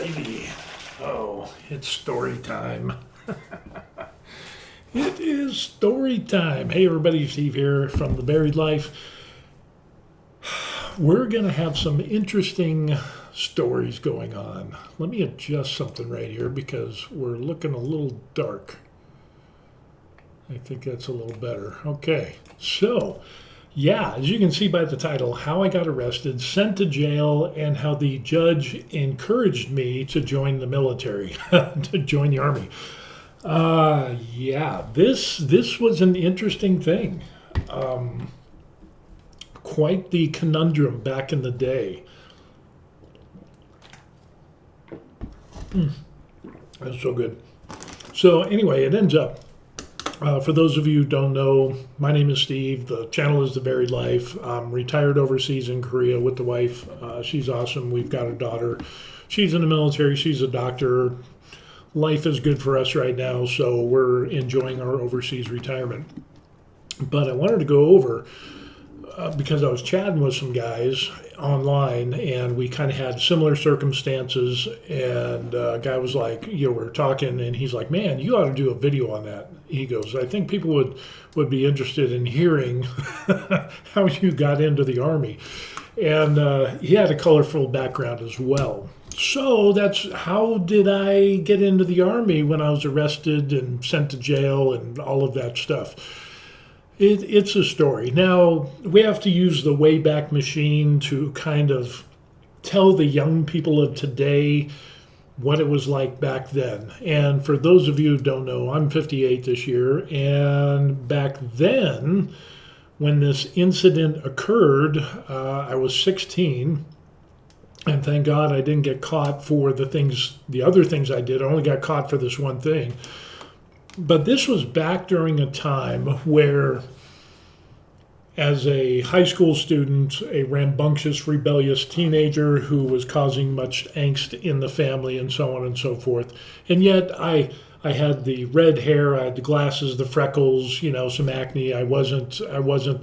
righty. Oh, it's story time. It is story time. Hey, everybody, Steve here from The Buried Life. We're going to have some interesting stories going on. Let me adjust something right here because we're looking a little dark. I think that's a little better. Okay, so yeah, as you can see by the title, how I got arrested, sent to jail, and how the judge encouraged me to join the military, to join the Army. Yeah, this was an interesting thing. Quite the conundrum back in the day. That's so good. So anyway, it ends up, for those of you who don't know, my name is Steve. The channel is The Buried Life. I'm retired overseas in Korea with the wife. She's awesome. We've got a daughter. She's in the military. She's a doctor. Life is good for us right now, so we're enjoying our overseas retirement. But I wanted to go over, because I was chatting with some guys online, and we kind of had similar circumstances, and a guy was like, we're talking, and he's like, man, you ought to do a video on that. He goes, I think people would be interested in hearing how you got into the Army. And he had a colorful background as well. So that's how did I get into the Army when I was arrested and sent to jail and all of that stuff. It's a story. Now, we have to use the Wayback Machine to kind of tell the young people of today what it was like back then. And for those of you who don't know, I'm 58 this year, and back then, when this incident occurred, I was 16. And thank God I didn't get caught for the other things I did. I only got caught for this one thing. But this was back during a time where, as a high school student, a rambunctious, rebellious teenager who was causing much angst in the family and so on and so forth. And yet I had the red hair, I had the glasses, the freckles, some acne. I wasn't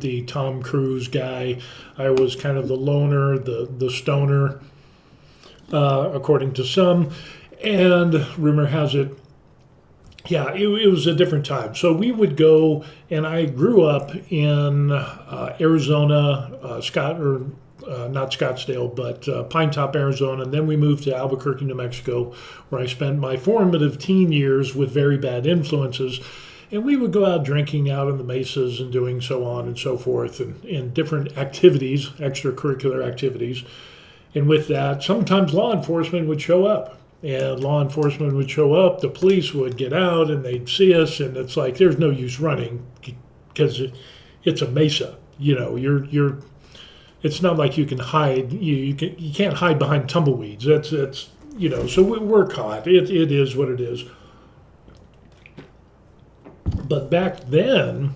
the Tom Cruise guy. I was kind of the loner, the stoner, according to some. And rumor has it, yeah, it was a different time. So we would go, and I grew up in Arizona, not Scottsdale, but Pine Top, Arizona. And then we moved to Albuquerque, New Mexico, where I spent my formative teen years with very bad influences. And we would go out drinking out in the mesas and doing so on and so forth, and different activities, extracurricular activities. And with that, sometimes law enforcement would show up. And law enforcement would show up, the police would get out, and they'd see us, and it's like, there's no use running because it's a mesa. It's not like you can hide. You can't hide behind tumbleweeds. That's so we're caught. It is what it is. But back then,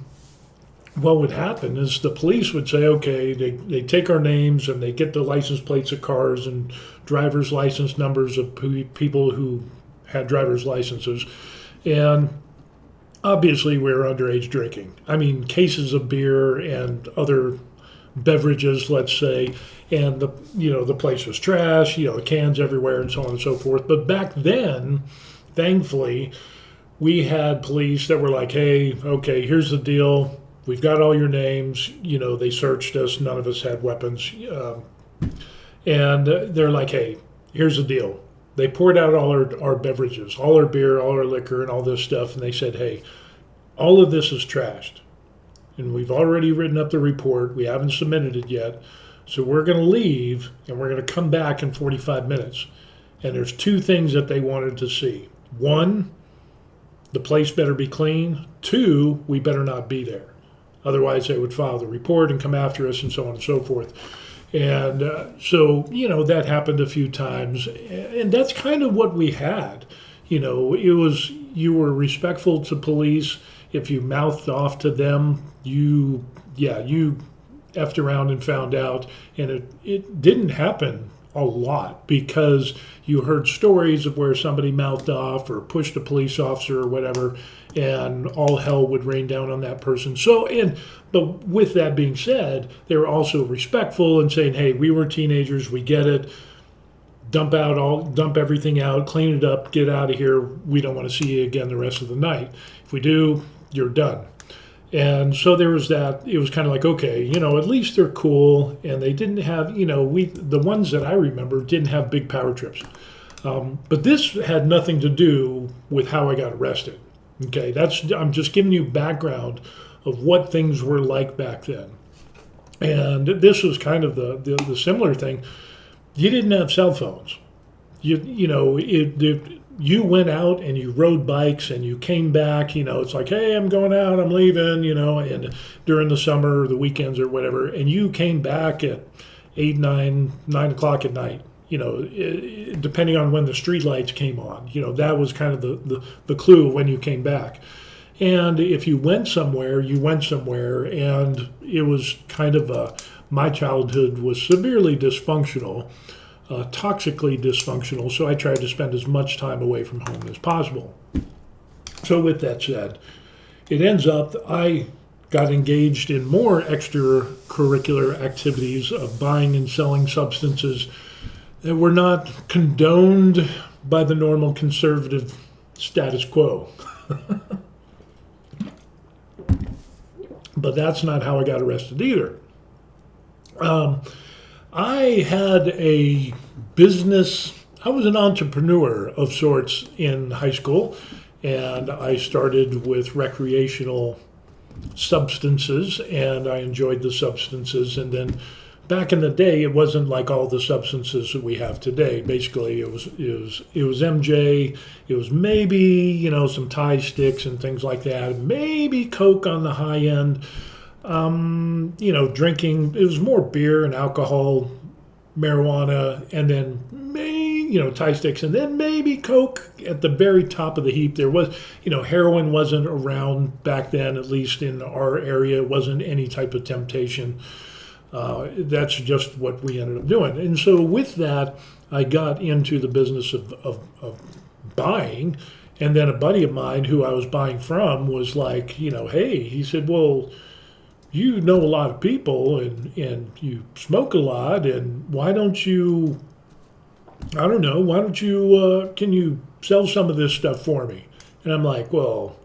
what would happen is the police would say, okay, they take our names and they get the license plates of cars and driver's license numbers of people who had driver's licenses. And obviously we were underage drinking. I mean, cases of beer and other beverages, let's say, and the place was trash, cans everywhere and so on and so forth. But back then, thankfully, we had police that were like, hey, okay, here's the deal. We've got all your names. They searched us. None of us had weapons. And they're like, hey, here's the deal. They poured out all our beverages, all our beer, all our liquor, and all this stuff. And they said, hey, all of this is trashed. And we've already written up the report. We haven't submitted it yet. So we're going to leave, and we're going to come back in 45 minutes. And there's two things that they wanted to see. One, the place better be clean. Two, we better not be there. Otherwise, they would file the report and come after us and so on and so forth. And so that happened a few times. And that's kind of what we had. It was, you were respectful to police. If you mouthed off to them, you effed around and found out. And it didn't happen a lot because you heard stories of where somebody mouthed off or pushed a police officer or whatever, and all hell would rain down on that person. But with that being said, they were also respectful and saying, hey, we were teenagers, we get it. dump everything out, clean it up, get out of here. We don't want to see you again the rest of the night. If we do, you're done. And so there was that. It was kind of like, okay, at least they're cool, and they didn't have, the ones that I remember didn't have big power trips. But this had nothing to do with how I got arrested. Okay, I'm just giving you background of what things were like back then. And this was kind of the similar thing. You didn't have cell phones. You went out and you rode bikes and you came back. It's like, hey, I'm going out, I'm leaving. And during the summer or the weekends or whatever, and you came back at 8, 9 o'clock at night. Depending on when the street lights came on. That was kind of the clue when you came back. And if you went somewhere, and it was kind of my childhood was severely dysfunctional, toxically dysfunctional, so I tried to spend as much time away from home as possible. So with that said, it ends up that I got engaged in more extracurricular activities of buying and selling substances that were not condoned by the normal conservative status quo. But that's not how I got arrested either. I had a business, I was an entrepreneur of sorts in high school, and I started with recreational substances, and I enjoyed the substances. And then back in the day, it wasn't like all the substances that we have today. Basically, it was MJ. It was maybe some Thai sticks and things like that. Maybe Coke on the high end. Drinking. It was more beer and alcohol, marijuana, and then Thai sticks, and then maybe Coke at the very top of the heap. There was, heroin wasn't around back then, at least in our area. It wasn't any type of temptation. That's just what we ended up doing. And so with that, I got into the business of buying. And then a buddy of mine who I was buying from was like, hey, he said, well, you know a lot of people and you smoke a lot. And why don't you, can you sell some of this stuff for me? And I'm like, well,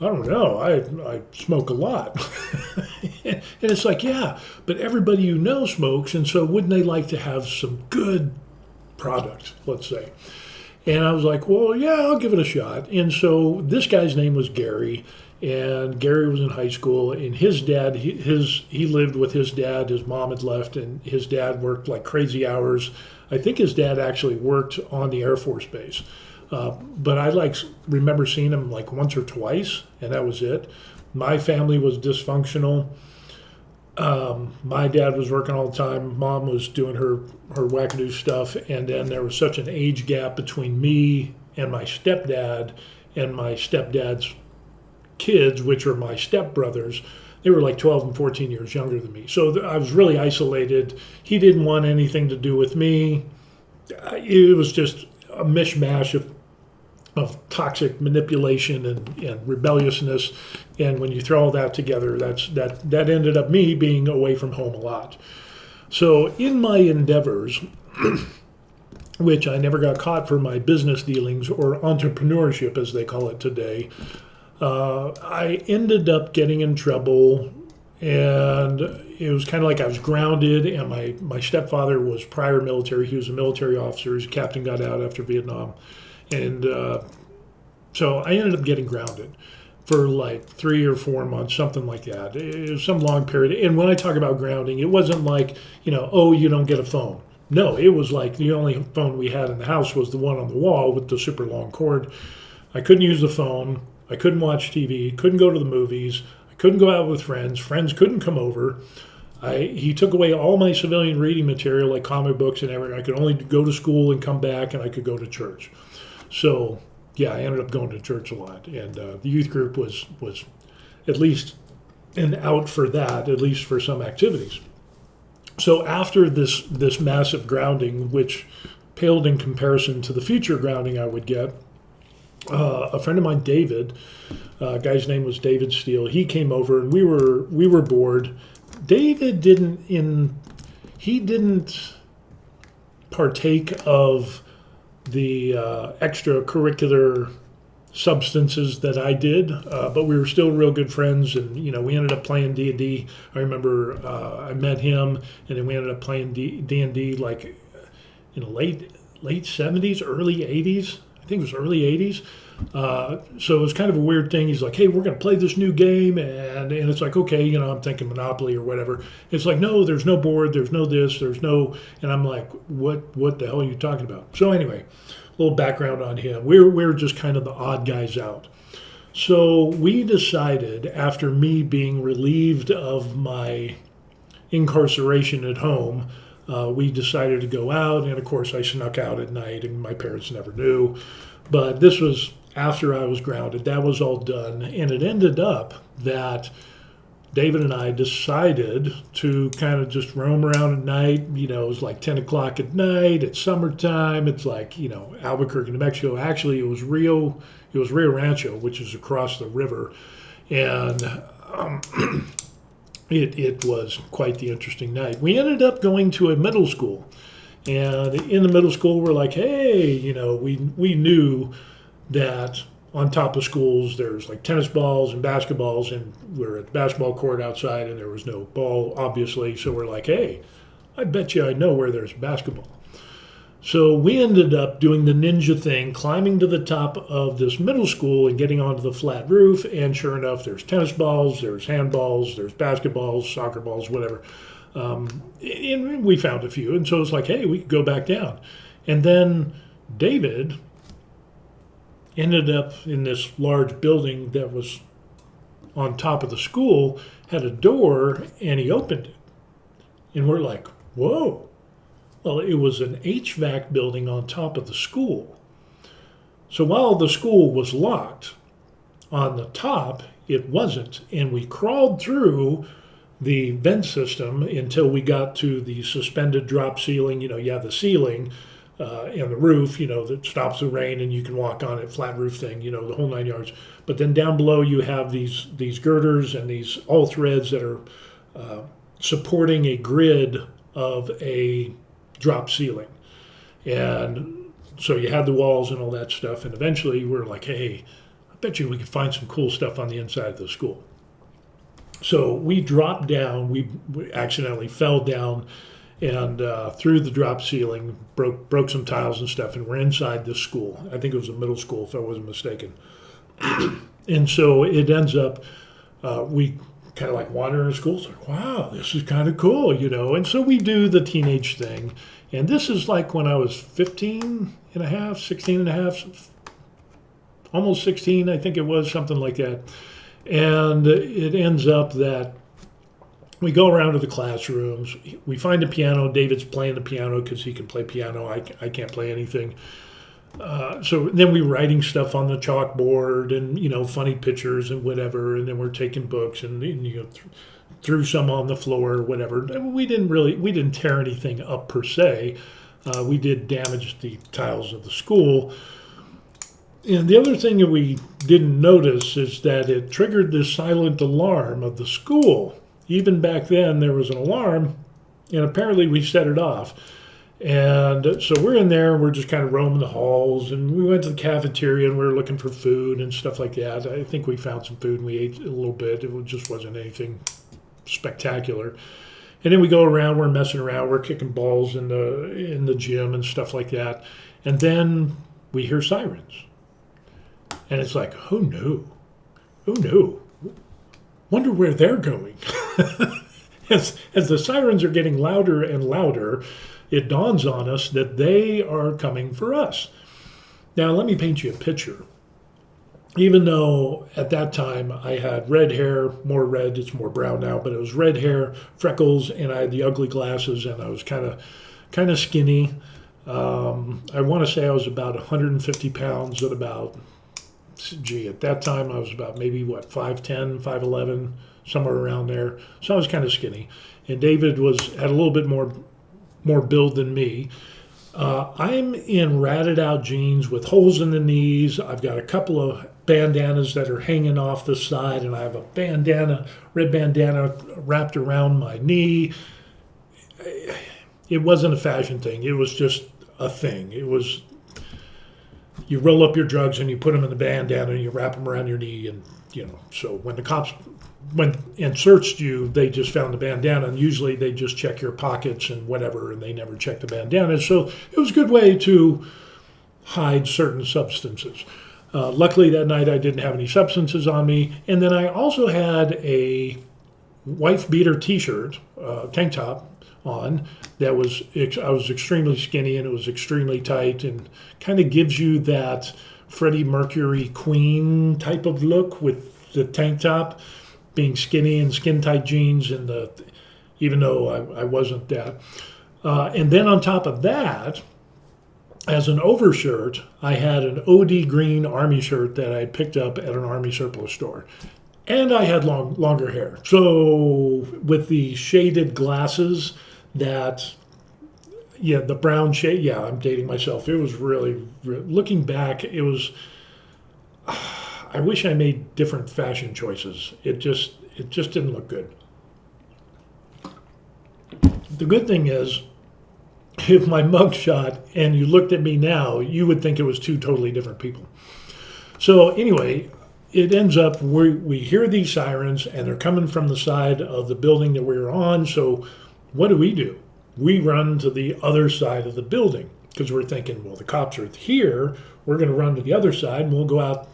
I don't know. I smoke a lot. And it's like, yeah, but everybody smokes, and so wouldn't they like to have some good product, let's say? And I was like, well, yeah, I'll give it a shot. And so this guy's name was Gary, and Gary was in high school, and his dad, he lived with his dad. His mom had left, and his dad worked like crazy hours. I think his dad actually worked on the Air Force Base. But I remember seeing him like once or twice, and that was it. My family was dysfunctional. My dad was working all the time. Mom was doing her wackadoo stuff, and then there was such an age gap between me and my stepdad and my stepdad's kids, which are my stepbrothers. They were like 12 and 14 years younger than me. So I was really isolated. He didn't want anything to do with me. It was just a mishmash of toxic manipulation and rebelliousness, and when you throw all that together, that ended up me being away from home a lot. So in my endeavors, which I never got caught for my business dealings or entrepreneurship as they call it today, I ended up getting in trouble, and it was kind of like I was grounded, and my stepfather was prior military. He was a military officer. His captain got out after Vietnam. And so I ended up getting grounded for like 3 or 4 months, something like that. It was some long period. And when I talk about grounding, it wasn't like, oh, you don't get a phone. No, it was like the only phone we had in the house was the one on the wall with the super long cord. I couldn't use the phone. I couldn't watch TV, couldn't go to the movies. I couldn't go out with friends. Friends couldn't come over. He took away all my civilian reading material, like comic books and everything. I could only go to school and come back, and I could go to church. So, yeah, I ended up going to church a lot, and the youth group was at least an out for that, at least for some activities. So after this massive grounding, which paled in comparison to the future grounding I would get, a friend of mine, David, guy's name was David Steele. He came over, and we were bored. David partake of the extracurricular substances that I did, but we were still real good friends, and we ended up playing D&D. I remember I met him, and then we ended up playing D&D like in the late 70s, early 80s. I think it was early 80s. So it was kind of a weird thing. He's like, "Hey, we're going to play this new game," and it's like, okay, I'm thinking Monopoly or whatever. It's like, no, there's no board, there's no this, there's no, and I'm like, what the hell are you talking about? So anyway, a little background on him. We're just kind of the odd guys out. So we decided, after me being relieved of my incarceration at home, we decided to go out, and of course I snuck out at night, and my parents never knew. But this was after I was grounded. That was all done, and it ended up that David and I decided to kind of just roam around at night. It was like 10 o'clock at night. It's summertime. It's like, Albuquerque, New Mexico. Actually, it was Rio Rancho, which is across the river. And it was quite the interesting night. We ended up going to a middle school. And in the middle school, we're like, hey, we knew that on top of schools, there's like tennis balls and basketballs, and we're at the basketball court outside, and there was no ball, obviously. So we're like, hey, I bet you I know where there's basketball. So we ended up doing the ninja thing, climbing to the top of this middle school and getting onto the flat roof. And sure enough, there's tennis balls, there's handballs, there's basketballs, soccer balls, whatever. And we found a few. And so it's like, hey, we could go back down. And then David ended up in this large building that was on top of the school, had a door, and he opened it. And we're like, whoa. Well, it was an HVAC building on top of the school. So while the school was locked, on the top, it wasn't. And we crawled through the vent system until we got to the suspended drop ceiling. You have the ceiling and the roof, that stops the rain and you can walk on it, flat roof thing, the whole 9 yards. But then down below you have these girders and these all threads that are supporting a grid of a drop ceiling. And so you had the walls and all that stuff. And eventually we're like, hey, I bet you we could find some cool stuff on the inside of the school. So we dropped down, we accidentally fell down and through the drop ceiling, broke some tiles and stuff, and we're inside this school. I think it was a middle school, if I wasn't mistaken. And so it ends up, we kind of like wander in school. It's like, wow, this is kind of cool, And so we do the teenage thing. And this is like when I was 15 and a half, 16 and a half, almost 16, I think it was, something like that. And it ends up that we go around to the classrooms. We find a piano. David's playing the piano because he can play piano. I can't play anything. So then we're writing stuff on the chalkboard and, funny pictures and whatever. And then we're taking books and threw some on the floor or whatever. We didn't tear anything up per se. We did damage the tiles of the school. And the other thing that we didn't notice is that it triggered this silent alarm of the school. Even back then, there was an alarm, and apparently we set it off. And so we're in there, and we're just kind of roaming the halls, and we went to the cafeteria, and we were looking for food and stuff like that. I think we found some food, and we ate a little bit. It just wasn't anything spectacular. And then we go around, we're messing around, we're kicking balls in the gym and stuff like that. And then we hear sirens. And it's like, oh no, wonder where they're going. As the sirens are getting louder and louder, it dawns on us that they are coming for us. Now, let me paint you a picture. Even though at that time I had red hair, more red, it's more brown now, but it was red hair, freckles, and I had the ugly glasses, and I was kind of skinny. I want to say I was about 150 pounds at about, at that time I was about maybe 5'10", 5'11", somewhere around there. So I was kind of skinny. And David had a little bit more build than me. I'm in ratted out jeans with holes in the knees. I've got a couple of bandanas that are hanging off the side, and I have a red bandana wrapped around my knee. it wasn't a fashion thing. It was just a thing. It was, you roll up your drugs and you put them in the bandana and you wrap them around your knee, and so when the cops went and searched you, they just found the bandana, and usually they just check your pockets and whatever, and they never check the bandana. So it was a good way to hide certain substances. Luckily that night I didn't have any substances on me, and then I also had a wife beater T-shirt, tank top on that was, I was extremely skinny and it was extremely tight and kind of gives you that Freddie Mercury Queen type of look with the tank top being skinny and skin tight jeans, and even though I wasn't that. And then on top of that, as an overshirt, I had an OD green army shirt that I picked up at an army surplus store. And I had longer hair. So with the shaded glasses that, the brown shade, I'm dating myself. It was really, looking back, it was, I wish I made different fashion choices. It just didn't look good. The good thing is, if my mug shot and you looked at me now, you would think it was two totally different people. So anyway, it ends up we hear these sirens and they're coming from the side of the building that we're on. So what do? We run to the other side of the building because we're thinking, well, the cops are here. We're going to run to the other side and we'll go out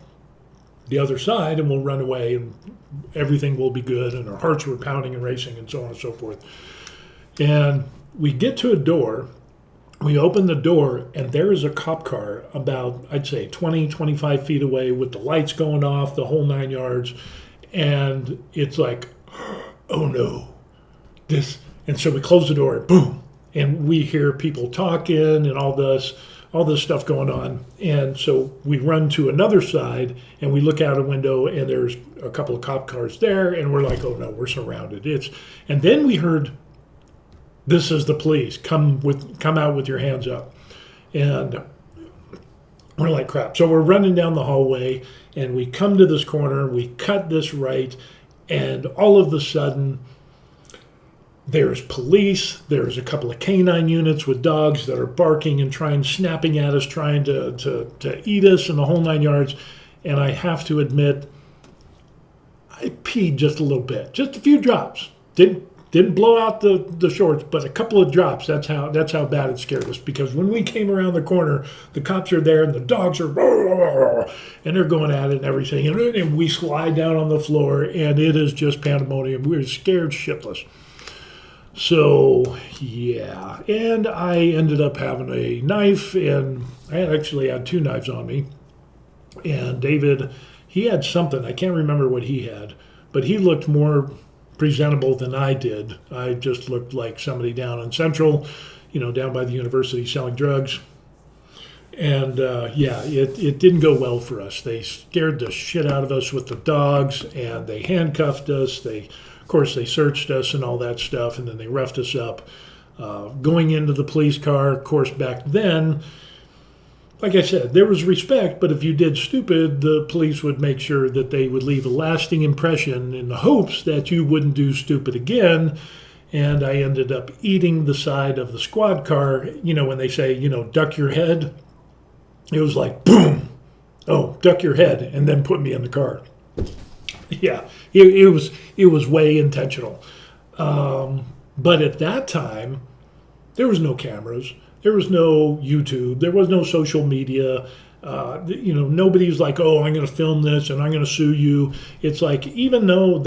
the other side and we'll run away and everything will be good. And our hearts were pounding and racing and so on and so forth. And we get to a door. We open the door, and there is a cop car about, I'd say, 20, 25 feet away with the lights going off, the whole 9 yards. And it's like, oh no, this. And so we close the door, boom, and we hear people talking and all this stuff going on. And so we run to another side, and we look out a window, and there's a couple of cop cars there, and we're like, oh no, we're surrounded. And then we heard, this is the police. Come out with your hands up. And we're like, crap. So we're running down the hallway and we come to this corner, we cut this right, and all of a sudden there's police, there's a couple of canine units with dogs that are barking and snapping at us, trying to eat us and the whole 9 yards. And I have to admit, I peed just a little bit, just a few drops. Didn't blow out the shorts, but a couple of drops. That's how bad it scared us. Because when we came around the corner, the cops are there and the dogs are and they're going at it and everything. And we slide down on the floor and it is just pandemonium. We were scared shitless. So yeah, and I ended up having a knife, and I actually had two knives on me. And David, he had something. I can't remember what he had, but he looked more presentable than I did. I just looked like somebody down in Central, down by the university selling drugs. And it didn't go well for us. They scared the shit out of us with the dogs, and they handcuffed us. Of course, they searched us and all that stuff, and then they roughed us up. Going into the police car, of course, back then, like I said, there was respect, but if you did stupid, the police would make sure that they would leave a lasting impression in the hopes that you wouldn't do stupid again. And I ended up eating the side of the squad car. When they say, duck your head, it was like, boom, oh, duck your head, and then put me in the car. Yeah, it was way intentional. But at that time, there was no cameras. There was no YouTube. There was no social media. Nobody's like, oh, I'm going to film this and I'm going to sue you. It's like, even though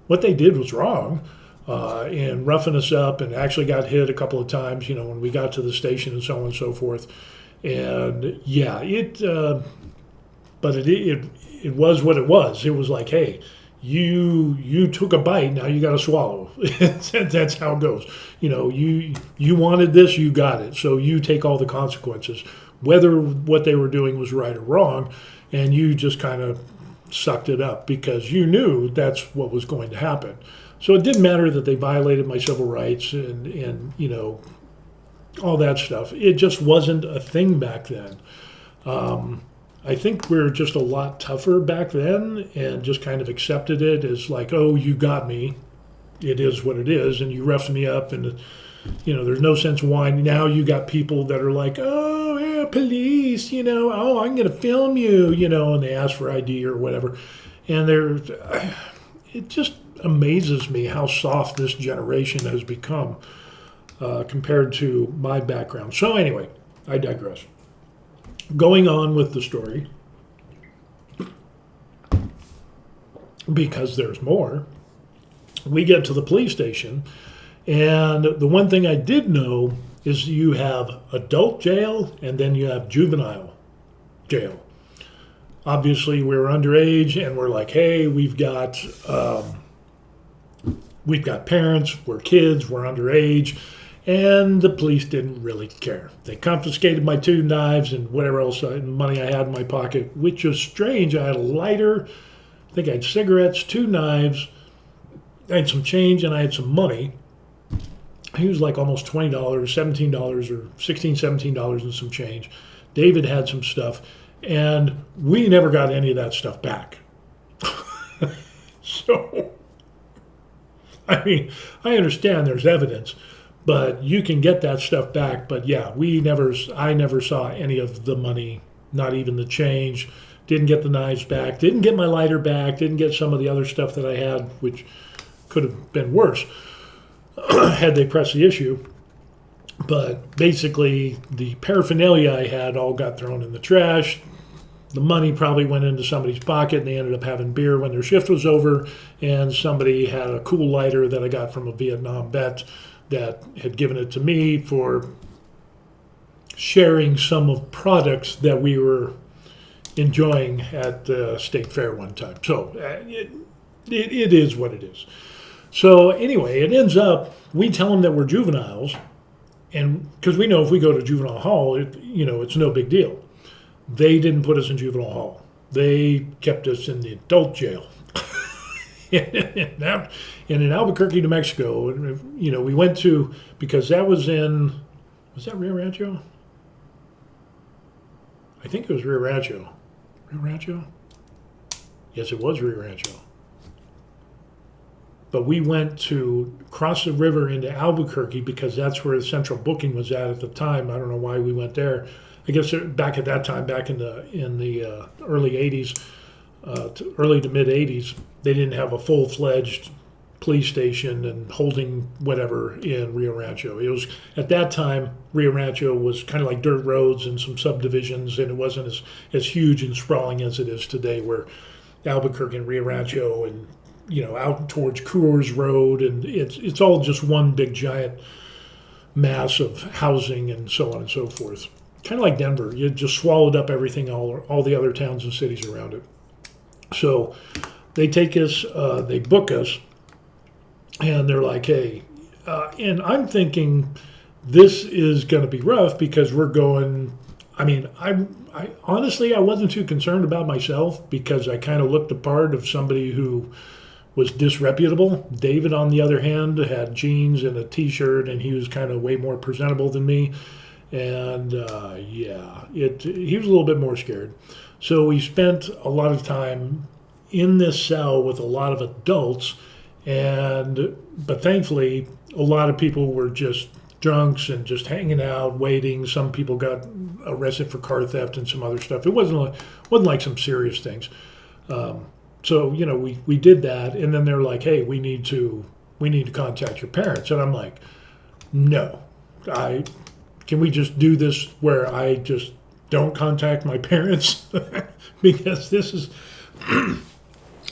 what they did was wrong, and roughing us up, and actually got hit a couple of times, when we got to the station and so on and so forth. And yeah, but it was what it was. It was like, hey, you took a bite, now you got to swallow. That's how it goes. You wanted this, you got it. So you take all the consequences, whether what they were doing was right or wrong, and you just kind of sucked it up because you knew that's what was going to happen. So it didn't matter that they violated my civil rights and all that stuff. It just wasn't a thing back then. I think we were just a lot tougher back then and just kind of accepted it as like, oh, you got me. it is what it is, and you roughed me up, and there's no sense why. Now you got people that are like, oh, yeah, police, oh, I'm going to film you, and they ask for ID or whatever. And it just amazes me how soft this generation has become compared to my background. So anyway, I digress. Going on with the story, because there's more, we get to the police station. And the one thing I did know is you have adult jail and then you have juvenile jail. Obviously, we were underage, and we're like, hey, we've got parents, we're kids, we're underage, and the police didn't really care. They confiscated my 2 knives and whatever else money I had in my pocket, which was strange. I had a lighter, I think I had cigarettes, 2 knives, I had some change, and I had some money. He was like almost $20, $17 or $16, $17 and some change. David had some stuff, and we never got any of that stuff back. So, I mean, I understand there's evidence, but you can get that stuff back. But yeah, I never saw any of the money, not even the change. Didn't get the knives back. Didn't get my lighter back. Didn't get some of the other stuff that I had, which could have been worse had they pressed the issue. But basically, the paraphernalia I had all got thrown in the trash. The money probably went into somebody's pocket, and they ended up having beer when their shift was over. And somebody had a cool lighter that I got from a Vietnam vet that had given it to me for sharing some of products that we were enjoying at the state fair one time. So it is what it is. So anyway, it ends up, we tell them that we're juveniles, and because we know if we go to juvenile hall, it's no big deal. They didn't put us in juvenile hall. They kept us in the adult jail. And in Albuquerque, New Mexico, we went to, because that was that Rio Rancho? I think it was Rio Rancho. Rio Rancho? Yes, it was Rio Rancho. But we went to cross the river into Albuquerque because that's where the central booking was at the time. I don't know why we went there. I guess back at that time, back in the early 80s, early to mid 80s, they didn't have a full-fledged police station and holding whatever in Rio Rancho. It was, at that time, Rio Rancho was kind of like dirt roads and some subdivisions, and it wasn't as huge and sprawling as it is today, where Albuquerque and Rio Rancho and out towards Coors Road, and it's all just one big giant mass of housing and so on and so forth. Kind of like Denver, you just swallowed up everything, all the other towns and cities around it. So they take us, they book us, and they're like, hey, and I'm thinking this is going to be rough because we're going. I mean, I honestly I wasn't too concerned about myself because I kind of looked the part of somebody who was disreputable. David, on the other hand, had jeans and a T-shirt, and he was kind of way more presentable than me. And he was a little bit more scared. So we spent a lot of time in this cell with a lot of adults, but thankfully, a lot of people were just drunks and just hanging out, waiting. Some people got arrested for car theft and some other stuff. It wasn't like some serious things. So we did that, and then they're like, "Hey, we need to contact your parents." And I'm like, "No, can we just do this where I just don't contact my parents?" Because this is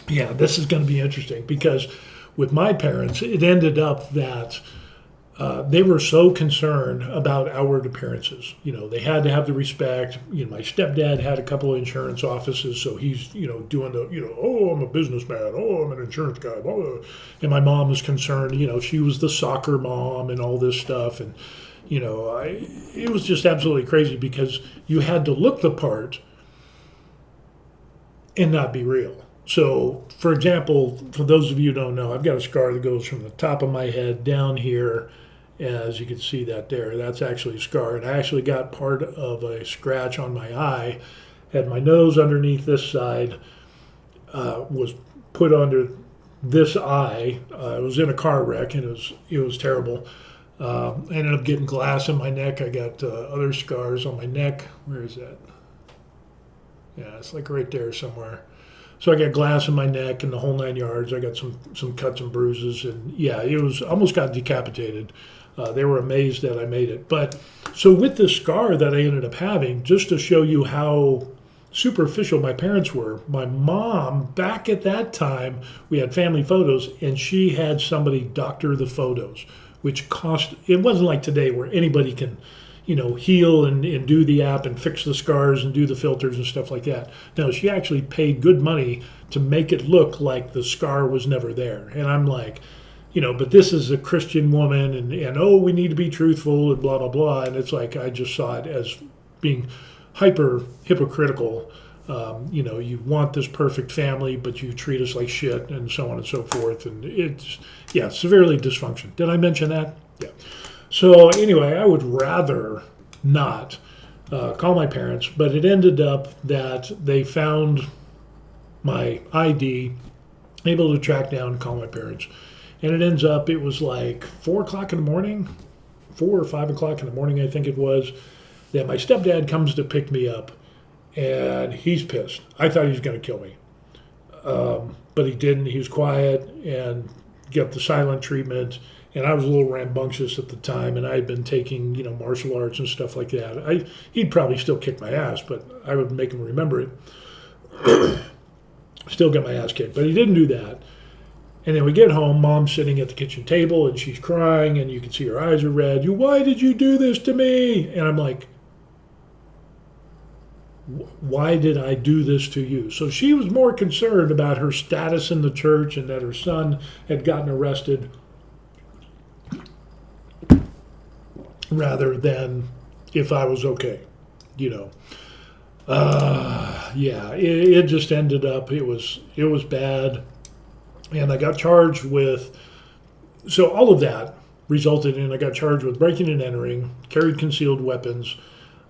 going to be interesting. Because with my parents, it ended up that they were so concerned about outward appearances. They had to have the respect. My stepdad had a couple of insurance offices, so he's, doing the, oh, I'm a businessman. Oh, I'm an insurance guy. Oh. And my mom was concerned, she was the soccer mom and all this stuff. And, it was just absolutely crazy because you had to look the part and not be real. So, for example, for those of you who don't know, I've got a scar that goes from the top of my head down here. As you can see that there, that's actually a scar. And I actually got part of a scratch on my eye. Had my nose underneath this side, was put under this eye. I was in a car wreck, and it was terrible. I ended up getting glass in my neck. I got other scars on my neck. Where is that? Yeah, it's like right there somewhere. So I got glass in my neck and the whole 9 yards. I got some cuts and bruises, and yeah, it was almost got decapitated. They were amazed that I made it. But so with the scar that I ended up having, just to show you how superficial my parents were, my mom, back at that time, we had family photos, and she had somebody doctor the photos, which cost, it wasn't like today where anybody can, heal and do the app and fix the scars and do the filters and stuff like that. No, she actually paid good money to make it look like the scar was never there. And I'm like, but this is a Christian woman, and oh, we need to be truthful and blah, blah, blah. And it's like, I just saw it as being hyper hypocritical. You want this perfect family, but you treat us like shit, and so on and so forth. And it's, yeah, severely dysfunction. Did I mention that? Yeah. So anyway, I would rather not call my parents, but it ended up that they found my ID, able to track down and call my parents. And it ends up, it was like 4 o'clock in the morning, 4 or 5 o'clock in the morning, I think it was, that my stepdad comes to pick me up, and he's pissed. I thought he was going to kill me. But he didn't. He was quiet and got the silent treatment. And I was a little rambunctious at the time, and I had been taking, martial arts and stuff like that. He'd probably still kick my ass, but I would make him remember it. Still get my ass kicked, but he didn't do that. And then we get home, Mom's sitting at the kitchen table, and she's crying, and you can see her eyes are red. Why did you do this to me? And I'm like, why did I do this to you? So she was more concerned about her status in the church and that her son had gotten arrested rather than if I was okay, Yeah, it just ended up, it was bad. And I got charged with, so all of that resulted in, I got charged with breaking and entering, carried concealed weapons,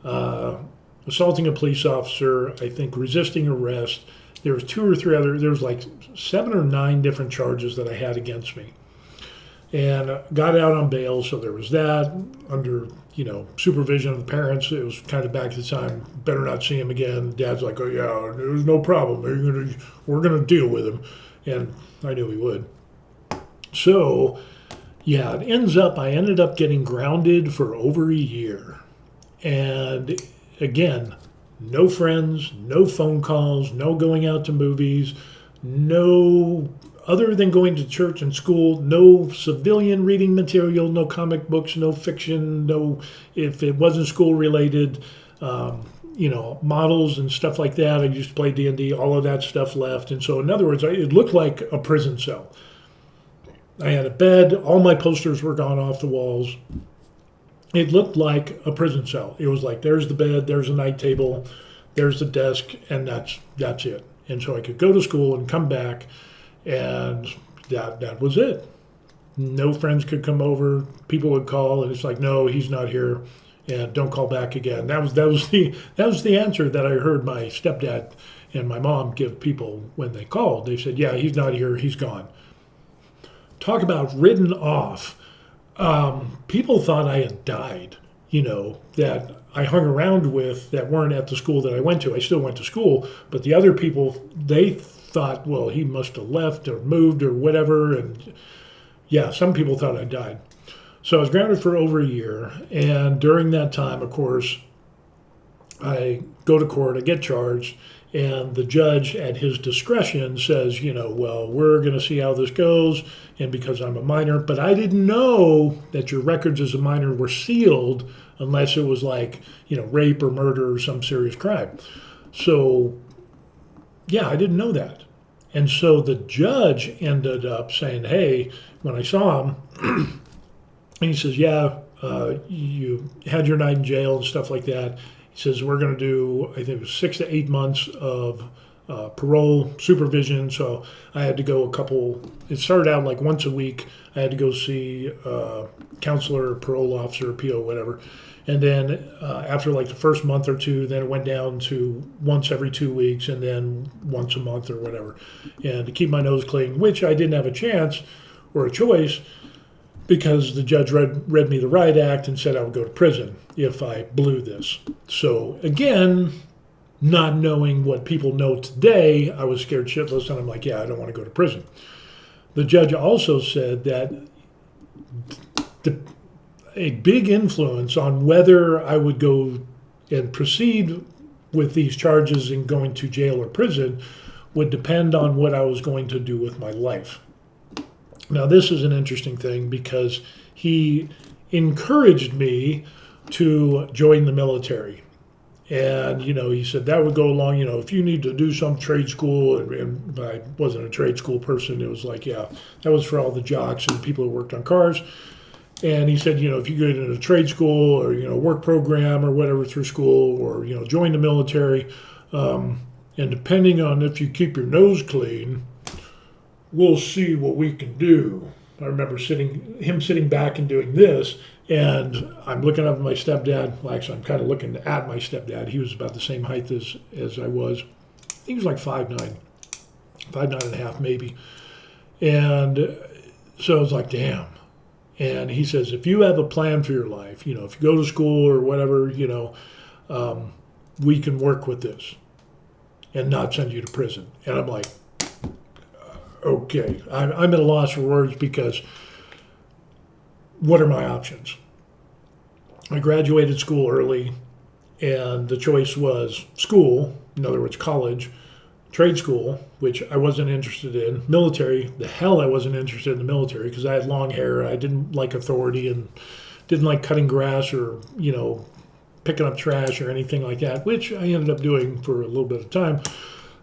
assaulting a police officer, I think resisting arrest. There was 2 or 3 other, there was like 7 or 9 different charges that I had against me. And got out on bail, so there was that under, supervision of the parents. It was kind of back at the time, better not see him again. Dad's like, oh yeah, there's no problem. We're gonna deal with him. And I knew he would. So, yeah, I ended up getting grounded for over a year. And again, no friends, no phone calls, no going out to movies, no, other than going to church and school, no civilian reading material, no comic books, no fiction, no, if it wasn't school related, models and stuff like that. I used to play D&D, all of that stuff left. And so in other words, it looked like a prison cell. I had a bed, all my posters were gone off the walls. It looked like a prison cell. It was like, there's the bed, there's a night table, there's the desk, and that's it. And so I could go to school and come back, and that was it. No friends could come over. People would call, and it's like, no, he's not here, and don't call back again. That was the answer that I heard my stepdad and my mom give people when they called. They said, yeah, he's not here, he's gone. Talk about written off. People thought I had died, that I hung around with that weren't at the school that I went to. I still went to school, but the other people, they thought, well, he must have left or moved or whatever. And yeah, some people thought I died. So I was grounded for over a year. And during that time, of course, I go to court, I get charged, and the judge at his discretion says, well, we're going to see how this goes. And because I'm a minor, but I didn't know that your records as a minor were sealed unless it was like, rape or murder or some serious crime. So, yeah, I didn't know that. And so the judge ended up saying, hey, when I saw him, and he says, yeah, you had your night in jail and stuff like that. He says, we're going to do, I think it was 6 to 8 months of parole supervision. So I had to go it started out like once a week. I had to go see counselor, parole officer, PO, whatever. And then after like the first month or two, then it went down to once every 2 weeks and then once a month or whatever. And to keep my nose clean, which I didn't have a chance or a choice because the judge read me the riot act and said I would go to prison if I blew this. So again, not knowing what people know today, I was scared shitless and I'm like, yeah, I don't want to go to prison. The judge also said that a big influence on whether I would go and proceed with these charges and going to jail or prison would depend on what I was going to do with my life. Now, this is an interesting thing because he encouraged me to join the military. And, he said that would go along, if you need to do some trade school, and I wasn't a trade school person, it was like, yeah, that was for all the jocks and people who worked on cars. And he said, if you get into a trade school or, work program or whatever through school or, join the military, and depending on if you keep your nose clean, we'll see what we can do. I remember him sitting back and doing this, and I'm looking up at my stepdad. Well, actually, I'm kind of looking at my stepdad. He was about the same height as I was. I think he was like 5'9", 5'9" and a half maybe. And so I was like, damn. And he says, if you have a plan for your life, if you go to school or whatever, we can work with this and not send you to prison. And I'm like, okay, I'm at a loss for words because what are my options? I graduated school early, and the choice was school, in other words, college, trade school, which I wasn't interested in, military. The hell I wasn't interested in the military because I had long hair. I didn't like authority and didn't like cutting grass or, picking up trash or anything like that, which I ended up doing for a little bit of time.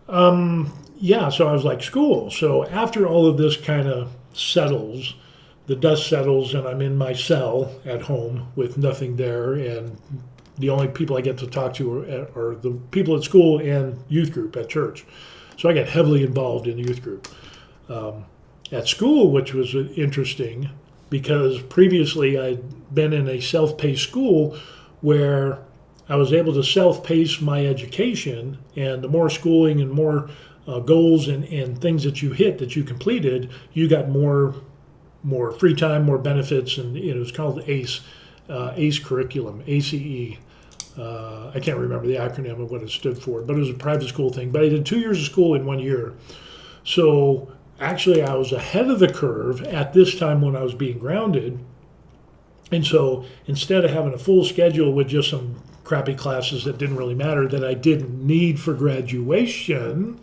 So I was like, school. So after all of this kind of settles, the dust settles and I'm in my cell at home with nothing there, and the only people I get to talk to are the people at school and youth group at church. So I got heavily involved in youth group. At school, which was interesting because previously I'd been in a self-paced school where I was able to self-pace my education, and the more schooling and more goals and things that you hit, that you completed, you got more free time, more benefits, and it was called ACE curriculum, ACE. I can't remember the acronym of what it stood for, but it was a private school thing. But I did 2 years of school in 1 year. So actually I was ahead of the curve at this time when I was being grounded. And so instead of having a full schedule with just some crappy classes that didn't really matter, that I didn't need for graduation,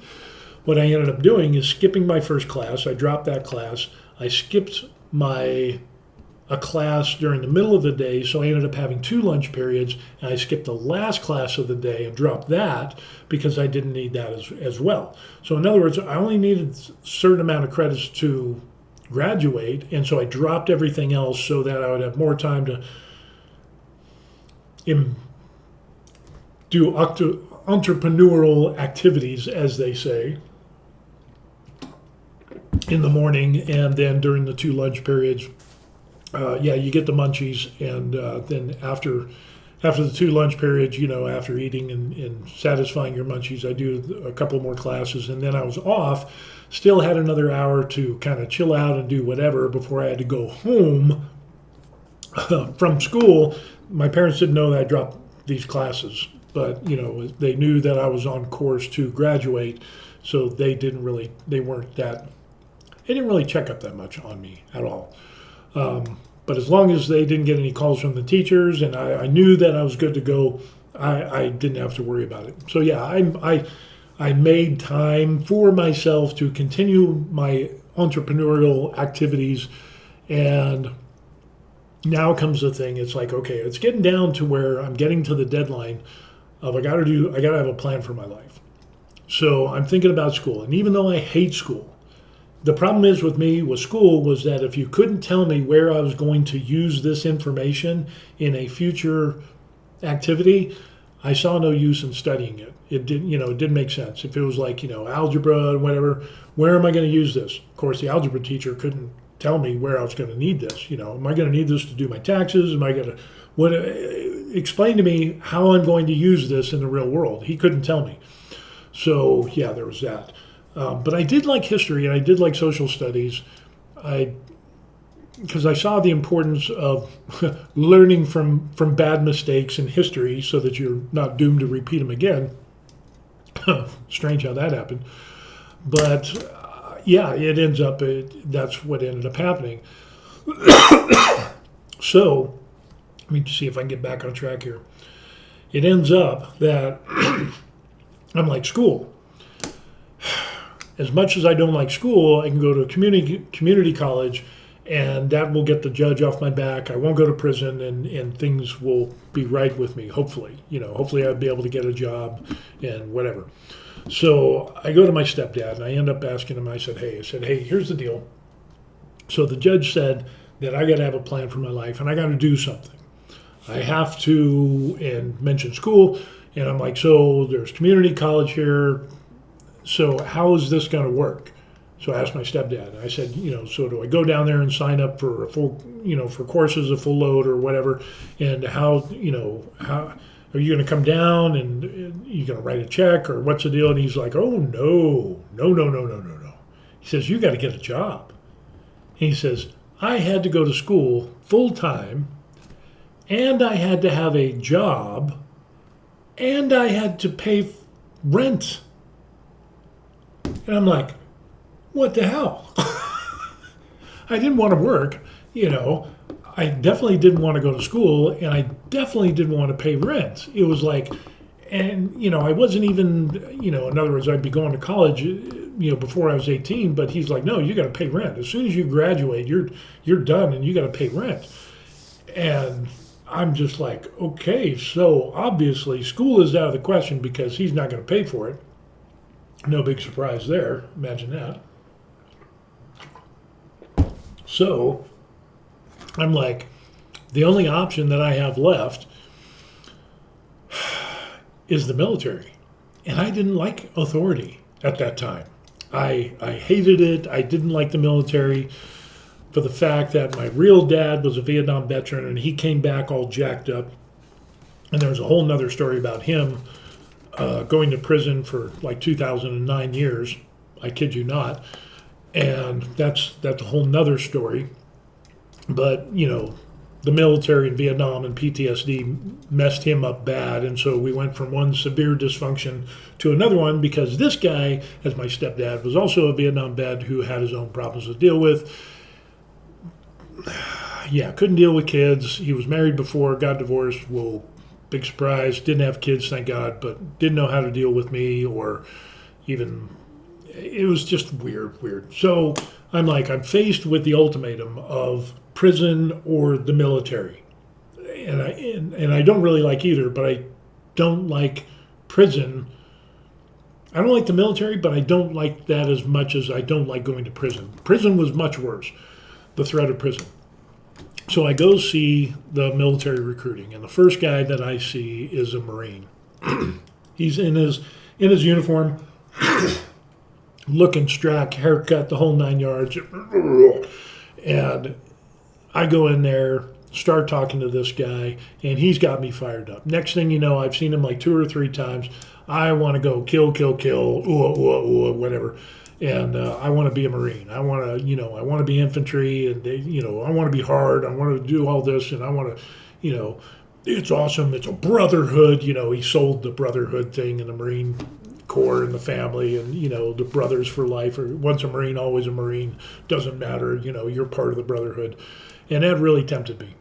what I ended up doing is skipping my first class. I dropped that class. I skipped a class during the middle of the day, so I ended up having 2 lunch periods, and I skipped the last class of the day and dropped that because I didn't need that as well. So in other words, I only needed a certain amount of credits to graduate, and so I dropped everything else so that I would have more time to do entrepreneurial activities, as they say, in the morning, and then during the 2 lunch periods, you get the munchies, and then after the 2 lunch periods, after eating and satisfying your munchies, I do a couple more classes, and then I was off, still had another hour to kind of chill out and do whatever before I had to go home from school. My parents didn't know that I dropped these classes, but, they knew that I was on course to graduate, so they didn't really check up that much on me at all. But as long as they didn't get any calls from the teachers and I knew that I was good to go, I didn't have to worry about it. So yeah, I made time for myself to continue my entrepreneurial activities. And now comes the thing. It's like, okay, it's getting down to where I'm getting to the deadline of I got to have a plan for my life. So I'm thinking about school. And even though I hate school, the problem is with me with school was that if you couldn't tell me where I was going to use this information in a future activity, I saw no use in studying it. It didn't make sense. If it was like, algebra, whatever, where am I going to use this? Of course, the algebra teacher couldn't tell me where I was going to need this. Am I going to need this to do my taxes? Am I going to, explain to me how I'm going to use this in the real world? He couldn't tell me. So, yeah, there was that. But I did like history and I did like social studies. Because I saw the importance of learning from bad mistakes in history so that you're not doomed to repeat them again. Strange how that happened. But yeah, it ends up, that's what ended up happening. So, let me see if I can get back on track here. It ends up that I'm like, school. As much as I don't like school, I can go to a community college, and that will get the judge off my back. I won't go to prison, and things will be right with me, hopefully. Hopefully I'll be able to get a job and whatever. So I go to my stepdad, and I end up asking him, I said, hey, here's the deal. So the judge said that I got to have a plan for my life, and I got to do something. I have to, and mention school, and I'm like, so there's community college here, so how is this going to work? So I asked my stepdad. I said, so do I go down there and sign up for a full, for courses, a full load or whatever? And how are you going to come down and you going to write a check or what's the deal? And he's like, oh, no. He says, you got to get a job. And he says, I had to go to school full time, and I had to have a job, and I had to pay rent. And I'm like, what the hell? I didn't want to work, I definitely didn't want to go to school, and I definitely didn't want to pay rent. It was like, and, I wasn't even, in other words, I'd be going to college, before I was 18, but he's like, no, you got to pay rent. As soon as you graduate, you're done and you got to pay rent. And I'm just like, okay, so obviously school is out of the question because he's not going to pay for it. No big surprise there. Imagine that. So I'm like, the only option that I have left is the military. And I didn't like authority at that time. I hated it. I didn't like the military for the fact that my real dad was a Vietnam veteran and he came back all jacked up. And there was a whole nother story about him going to prison for like 2009 years. I kid you not. And that's a whole nother story. But, the military in Vietnam and PTSD messed him up bad. And so we went from one severe dysfunction to another one because this guy, as my stepdad, was also a Vietnam vet who had his own problems to deal with. Yeah, couldn't deal with kids. He was married before, got divorced. Whoa, big surprise. Didn't have kids, thank God, but didn't know how to deal with me or even, it was just weird. So I'm faced with the ultimatum of prison or the military. And I don't really like either, but I don't like prison. I don't like the military, but I don't like that as much as I don't like going to prison. Prison was much worse, the threat of prison. So I go see the military recruiting, and the first guy that I see is a Marine. He's in his uniform, looking strack, haircut, the whole 9 yards. And I go in there, start talking to this guy, and he's got me fired up. Next thing you know, I've seen him like 2 or 3 times. I want to go kill, whatever. And I want to be a Marine. I want to be infantry, and I want to be hard. I want to do all this, and I want to, it's awesome. It's a brotherhood. He sold the brotherhood thing in the Marine Corps and the family, and the brothers for life. Or once a Marine, always a Marine. Doesn't matter. You're part of the brotherhood, and that really tempted me.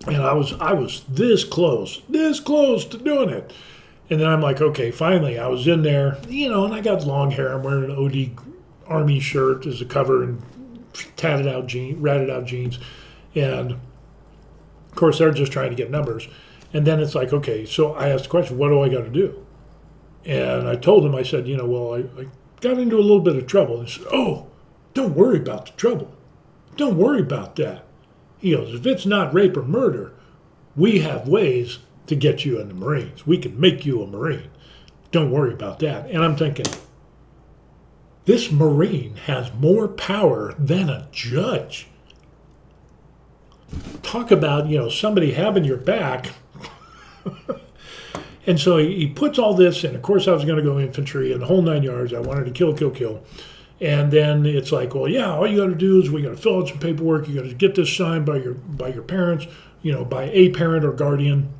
And I was this close to doing it. And then I'm like, okay, finally, I was in there, and I got long hair. I'm wearing an OD Army shirt as a cover and ratted out jeans. And, of course, they're just trying to get numbers. And then it's like, okay, so I asked the question, what do I got to do? And I told him, I said, I got into a little bit of trouble. And he said, oh, don't worry about the trouble. Don't worry about that. He goes, if it's not rape or murder, we have ways to get you in the Marines. We can make you a Marine. Don't worry about that. And I'm thinking, this Marine has more power than a judge. Talk about, somebody having your back. And so he puts all this in. Of course, I was going to go infantry and the whole 9 yards. I wanted to kill. And then it's like, well, yeah, all you got to do is we got to fill out some paperwork. You got to get this signed by your parents, by a parent or guardian.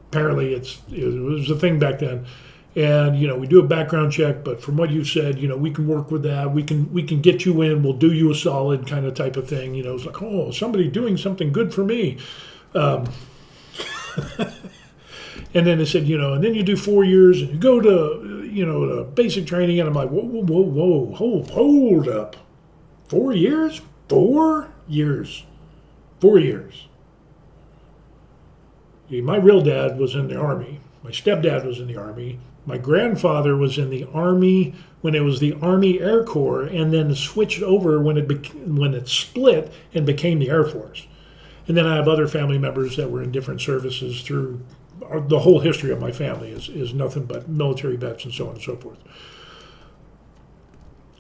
Apparently, it was a thing back then. And we do a background check. But from what you said, we can work with that. We can get you in. We'll do you a solid kind of type of thing. It's like, oh, somebody doing something good for me. And then they said, and then you do 4 years and you go to, to basic training. And I'm like, whoa, hold up. 4 years? 4 years. 4 years. My real dad was in the Army. My stepdad was in the Army. My grandfather was in the Army when it was the Army Air Corps, and then switched over when it split and became the Air Force. And then I have other family members that were in different services through the whole history of my family is nothing but military vets and so on and so forth.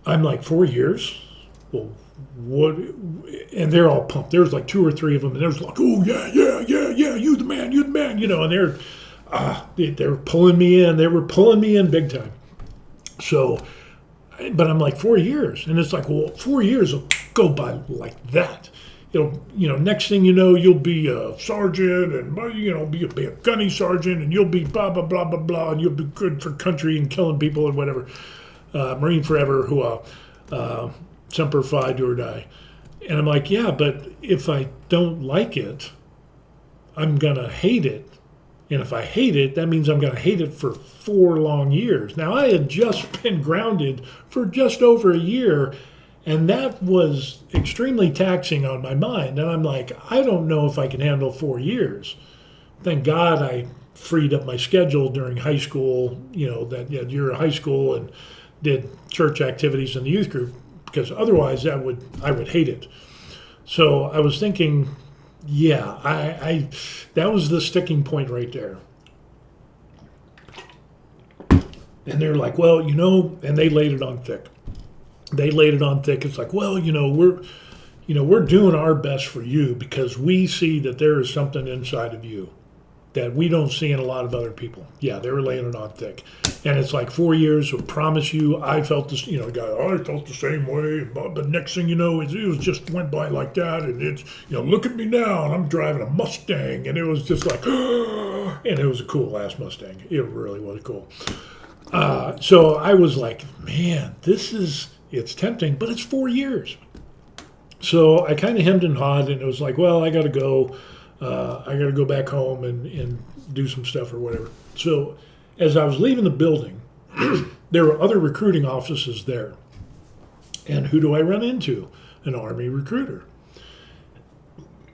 I'm like, 4 years? Well, what? And they're all pumped. There's like 2 or 3 of them, and there's like, oh, yeah, you the man, and they're pulling me in. They were pulling me in big time. So, but I'm like, 4 years. And it's like, well, 4 years will go by like that. Next thing you know, you'll be a sergeant and, be a gunny sergeant and you'll be blah, blah, blah, blah, blah, and you'll be good for country and killing people and whatever. Marine forever, semper fi, do or die. And I'm like, yeah, but if I don't like it, I'm going to hate it. And if I hate it, that means I'm going to hate it for 4 long years. Now, I had just been grounded for just over a year, and that was extremely taxing on my mind. And I'm like, I don't know if I can handle 4 years. Thank God I freed up my schedule during high school, that year of high school, and did church activities in the youth group, because otherwise I would hate it. So I was thinking, yeah, I that was the sticking point right there. And they're like, well, and they laid it on thick. It's like, well, we're doing our best for you because we see that there is something inside of you that we don't see in a lot of other people. Yeah, they were laying it on thick. And it's like 4 years, I promise you, I felt this, I felt the same way. But next thing you know, it was just went by like that. And it's, look at me now, and I'm driving a Mustang. And it was just like, and it was a cool ass Mustang. It really was cool. So I was like, man, it's tempting, but it's 4 years. So I kind of hemmed and hawed, and it was like, well, I got to go. I got to go back home and do some stuff or whatever. So as I was leaving the building, there were other recruiting offices there. And who do I run into? An Army recruiter.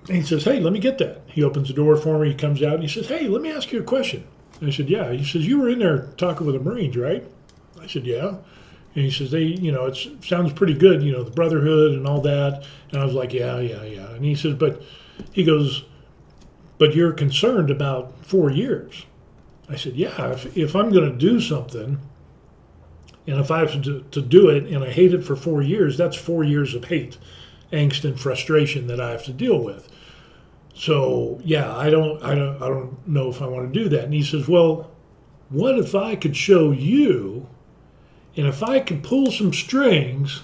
And he says, hey, let me get that. He opens the door for me. He comes out and he says, hey, let me ask you a question. And I said, yeah. He says, you were in there talking with the Marines, right? I said, yeah. And he says, it sounds pretty good, the brotherhood and all that. And I was like, yeah. And he says, but you're concerned about 4 years. I said, yeah, if I'm going to do something, and if I have to do it and I hate it for 4 years, that's 4 years of hate, angst, and frustration that I have to deal with. So, yeah, I don't know if I want to do that. And he says, well, what if I could show you, and if I could pull some strings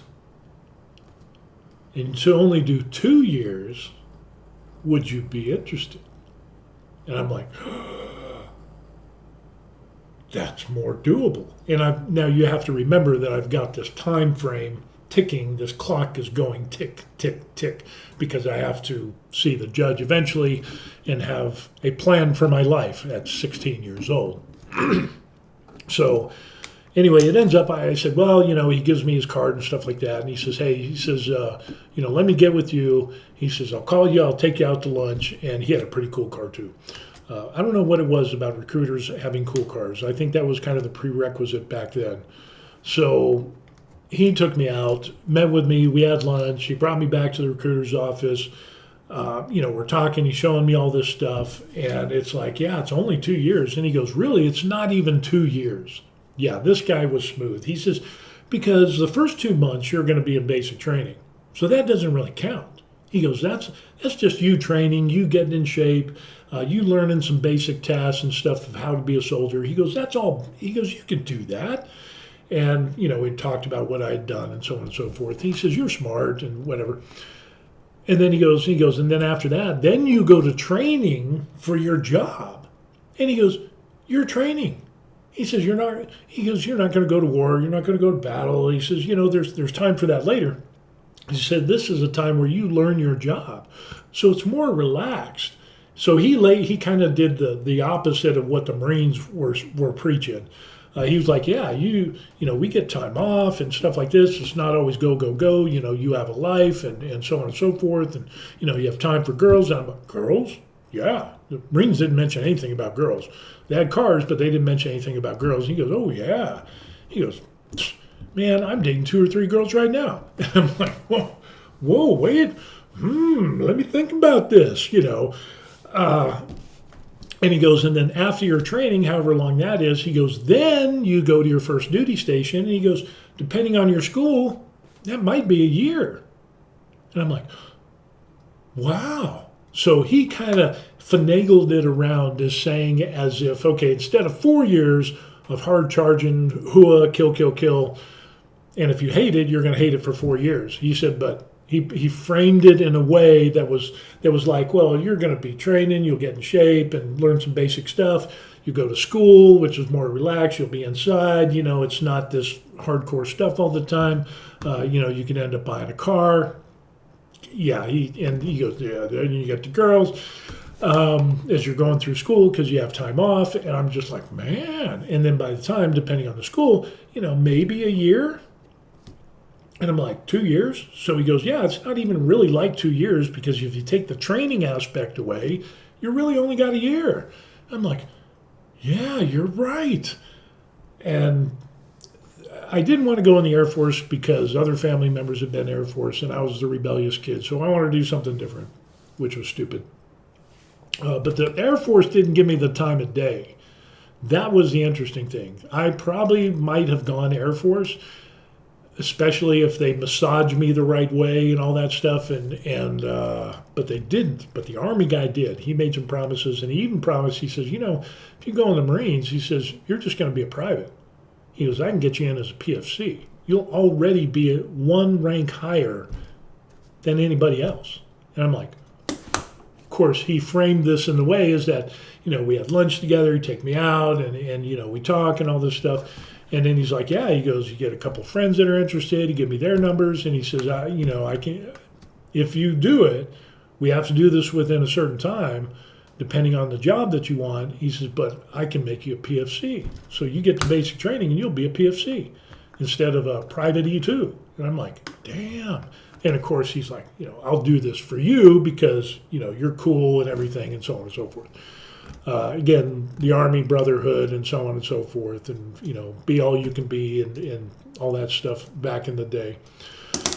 and to only do 2 years, would you be interested? And I'm like, that's more doable. And now you have to remember that I've got this time frame ticking. This clock is going tick, tick, tick, because I have to see the judge eventually and have a plan for my life at 16 years old. So anyway, it ends up, I said, well, he gives me his card and stuff like that. And he says, hey, let me get with you. He says, I'll call you. I'll take you out to lunch. And he had a pretty cool car, too. I don't know what it was about recruiters having cool cars. I think that was kind of the prerequisite back then. So he took me out, met with me. We had lunch. He brought me back to the recruiter's office. we're talking, he's showing me all this stuff, and it's like, yeah, it's only 2 years. And he goes, really, it's not even 2 years. Yeah, this guy was smooth. He says, because the first 2 months you're going to be in basic training. So that doesn't really count. He goes, that's just you training, you getting in shape, you learning some basic tasks and stuff of how to be a soldier. He goes, that's all. He goes, you can do that. And, we talked about what I'd done and so on and so forth. He says, you're smart and whatever. And then he goes, and then after that, then you go to training for your job. And he goes, you're training. He says, you're not going to go to war. You're not going to go to battle. He says, there's time for that later. He said, this is a time where you learn your job. So it's more relaxed. So he kind of did the opposite of what the Marines were preaching. He was like, yeah, we get time off and stuff like this. It's not always go, go, go. You have a life and so on and so forth. And, you have time for girls. And I'm like, girls? Yeah. The Marines didn't mention anything about girls. They had cars, but they didn't mention anything about girls. He goes, oh, yeah. He goes, man, I'm dating 2 or 3 girls right now. And I'm like, whoa, wait. Let me think about this, And he goes, and then after your training, however long that is, he goes, then you go to your first duty station. And he goes, depending on your school, that might be a year. And I'm like, wow. So he kind of finagled it around as saying as if, okay, instead of 4 years of hard charging, hua, kill, kill, kill, and if you hate it, you're going to hate it for 4 years. He said, but he framed it in a way that was like, well, you're going to be training, you'll get in shape and learn some basic stuff. You go to school, which is more relaxed. You'll be inside. It's not this hardcore stuff all the time. You can end up buying a car. Yeah, he goes, yeah, then you get the girls as you're going through school because you have time off. And I'm just like, man. And then by the time, depending on the school, maybe a year. And I'm like, 2 years? So he goes, yeah, it's not even really like 2 years because if you take the training aspect away, you really only got a year. I'm like, yeah, you're right. And I didn't want to go in the Air Force because other family members had been Air Force and I was the rebellious kid. So I wanted to do something different, which was stupid. But the Air Force didn't give me the time of day. That was the interesting thing. I probably might have gone Air Force, especially if they massage me the right way and all that stuff. But they didn't. But the Army guy did. He made some promises, and he even promised, he says, if you go in the Marines, he says, you're just going to be a private. He goes, I can get you in as a PFC. You'll already be 1 rank higher than anybody else. And I'm like, of course, he framed this in the way is that, we had lunch together, he'd take me out, and we talk and all this stuff. And then he's like, yeah, he goes, you get a couple of friends that are interested. He give me their numbers. And he says, I can't, if you do it, we have to do this within a certain time, depending on the job that you want. He says, but I can make you a PFC. So you get the basic training and you'll be a PFC instead of a private E2. And I'm like, damn. And of course, he's like, I'll do this for you because, you're cool and everything and so on and so forth. Again, the Army brotherhood and so on and so forth, and be all you can be and all that stuff back in the day.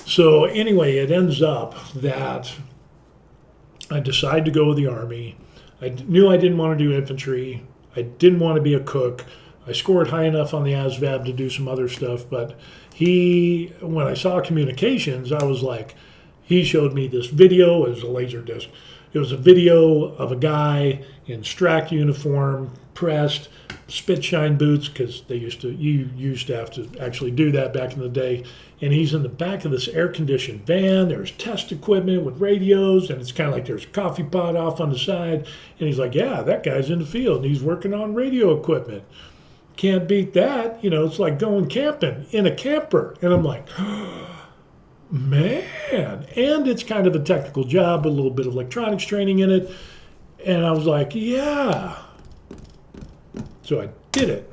So anyway, it ends up that I decided to go with the Army. I knew I didn't want to do infantry. I didn't want to be a cook. I scored high enough on the ASVAB to do some other stuff, but when I saw communications, I was like, he showed me this video. It was a laser disc. It was a video of a guy in strack uniform, pressed, spit shine boots, because you used to have to actually do that back in the day. And he's in the back of this air-conditioned van. There's test equipment with radios, and it's kind of like there's a coffee pot off on the side. And he's like, yeah, that guy's in the field, and he's working on radio equipment. Can't beat that. It's like going camping in a camper. And I'm like, man. And it's kind of a technical job, a little bit of electronics training in it. And I was like, yeah. So I did it.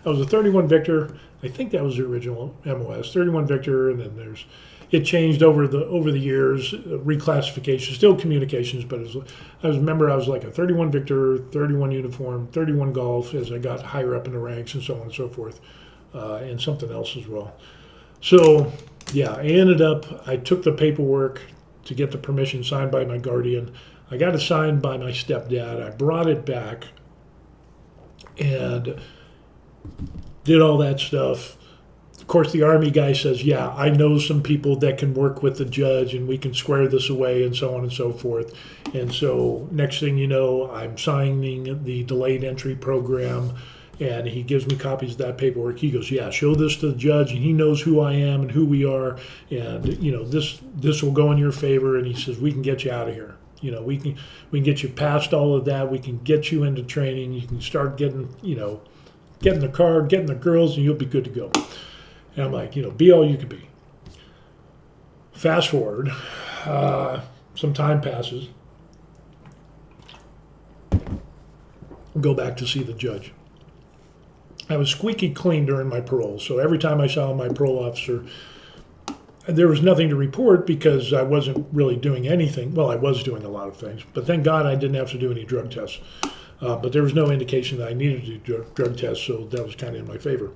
I was a 31 Victor. I think that was the original MOS, 31 Victor, and then it changed over the years, reclassification, still communications, but I was like a 31 Victor, 31 uniform, 31 Golf as I got higher up in the ranks and so on and so forth, and something else as well. So, yeah, I took the paperwork to get the permission signed by my guardian. I got it signed by my stepdad. I brought it back and did all that stuff. Of course, the Army guy says, yeah, I know some people that can work with the judge and we can square this away and so on and so forth. And so next thing you know, I'm signing the delayed entry program, and he gives me copies of that paperwork. He goes, yeah, show this to the judge, and he knows who I am and who we are, and this will go in your favor. And he says, we can get you out of here. We can get you past all of that. We can get you into training. You can start getting the car, getting the girls, and you'll be good to go. And I'm like, be all you can be. Fast forward, some time passes. Go back to see the judge. I was squeaky clean during my parole, so every time I saw my parole officer, there was nothing to report because I wasn't really doing anything. Well, I was doing a lot of things, but thank God I didn't have to do any drug tests. But there was no indication that I needed to do drug tests, so that was kind of in my favor.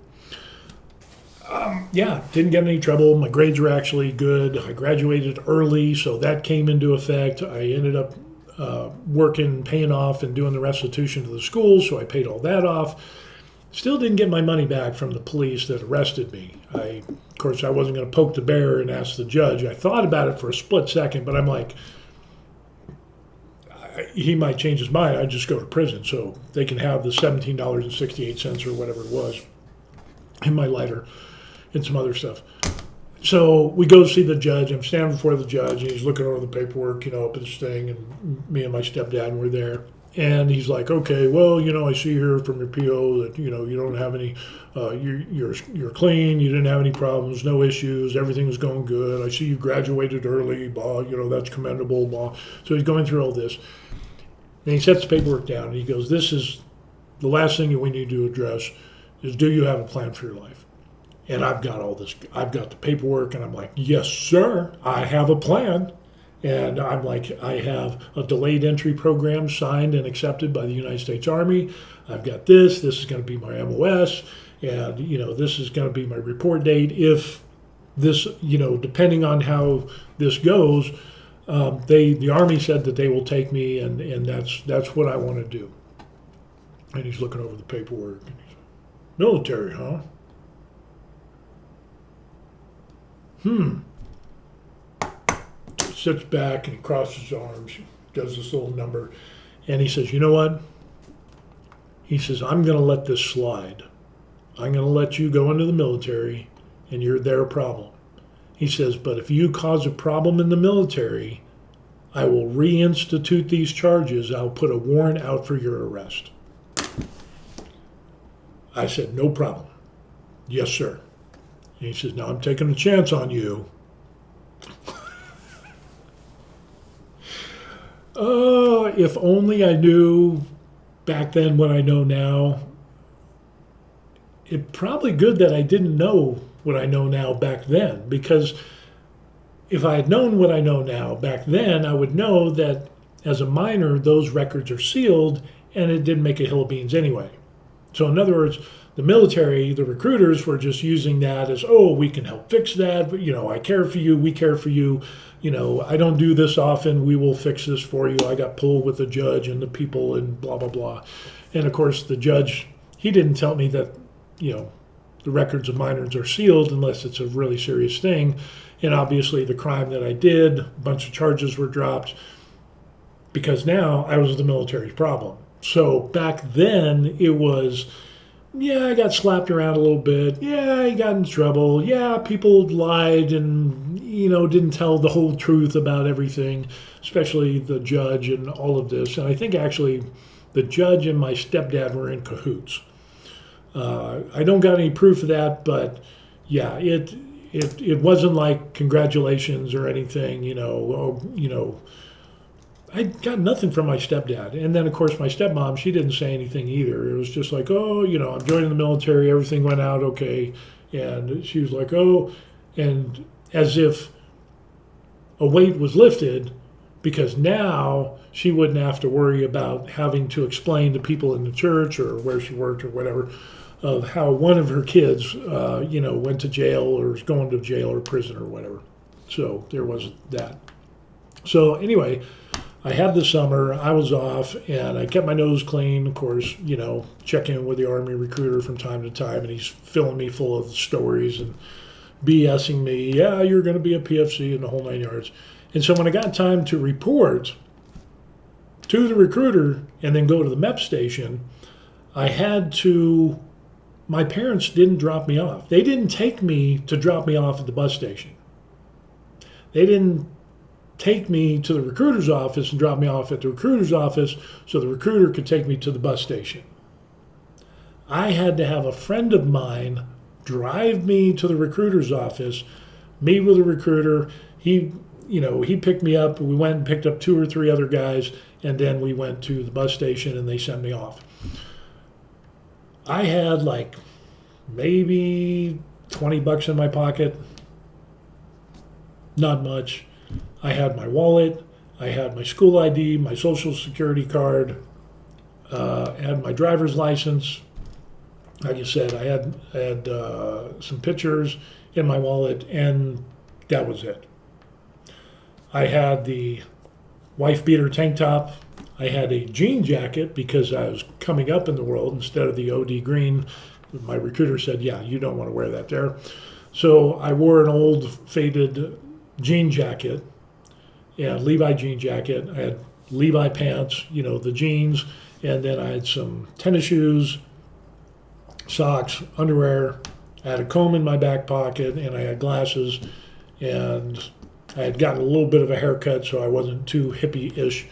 Didn't get in any trouble. My grades were actually good. I graduated early, so that came into effect. I ended up working, paying off, and doing the restitution to the school, so I paid all that off. Still didn't get my money back from the police that arrested me. Of course, I wasn't going to poke the bear and ask the judge. I thought about it for a split second, but I'm like, he might change his mind. I'd just go to prison, so they can have the $17.68 or whatever it was in my lighter and some other stuff. So we go see the judge. I'm standing before the judge, and he's looking over the paperwork, up at this thing, and me and my stepdad were there. And he's like, okay, well, I see here from your PO that, you don't have any, you're clean, you didn't have any problems, no issues, everything was going good. I see you graduated early, blah, that's commendable, blah. So he's going through all this. And he sets the paperwork down, and he goes, this is the last thing that we need to address is, do you have a plan for your life? And I've got all this, I've got the paperwork, and I'm like, yes, sir, I have a plan. And I'm like, I have a delayed entry program signed and accepted by the United States Army. I've got this is going to be my MOS, and, this is going to be my report date. If this, depending on how this goes, the Army said that they will take me, and that's what I want to do. And he's looking over the paperwork. And he's, military, huh? Sits back and he crosses his arms, does this little number, and he says, you know what? He says, I'm going to let this slide. I'm going to let you go into the military, and you're their problem. He says, but if you cause a problem in the military, I will reinstitute these charges. I'll put a warrant out for your arrest. I said, no problem. Yes, sir. And he says, now I'm taking a chance on you. If only I knew back then what I know now. It's probably good that I didn't know what I know now back then, because if I had known what I know now back then, I would know that as a minor, those records are sealed, and it didn't make a hill of beans anyway. So in other words, the military, the recruiters were just using that as, we can help fix that. But, I care for you. We care for you. I don't do this often. We will fix this for you. I got pulled with the judge and the people and blah, blah, blah. And of course, the judge, he didn't tell me that, the records of minors are sealed unless it's a really serious thing. And obviously the crime that I did, a bunch of charges were dropped because now I was the military's problem. So back then it was, I got slapped around a little bit. I got in trouble. People lied and, didn't tell the whole truth about everything, especially the judge and all of this. And I think actually the judge and my stepdad were in cahoots. I don't got any proof of that, but it wasn't like congratulations or anything, I got nothing from my stepdad. And then, of course, my stepmom, she didn't say anything either. It was just like, I'm joining the military. Everything went out okay. And she was like, and as if a weight was lifted, because now she wouldn't have to worry about having to explain to people in the church or where she worked or whatever of how one of her kids, went to jail or is going to jail or prison or whatever. So there was that. So anyway, I had the summer, I was off, and I kept my nose clean. Of course, checking in with the Army recruiter from time to time, and he's filling me full of stories and BSing me. Yeah, you're going to be a PFC and the whole 9 yards. And so when I got time to report to the recruiter and then go to the MEP station, I had to. My parents didn't drop me off. They didn't take me to drop me off at the bus station. They didn't take me to the recruiter's office and drop me off at the recruiter's office so the recruiter could take me to the bus station. I had to have a friend of mine drive me to the recruiter's office, meet with the recruiter. He picked me up. We went and picked up 2 or 3 other guys, and then we went to the bus station and they sent me off. I had like maybe $20 in my pocket. Not much. I had my wallet. I had my school ID, my social security card. I had my driver's license. Like I said, I had some pictures in my wallet, and that was it. I had the wife beater tank top. I had a jean jacket because I was coming up in the world instead of the OD green. My recruiter said, yeah, you don't want to wear that there. So I wore an old faded jean jacket, Levi jean jacket. I had Levi pants, the jeans, and then I had some tennis shoes, socks, underwear. I had a comb in my back pocket, and I had glasses, and I had gotten a little bit of a haircut, so I wasn't too hippie-ish.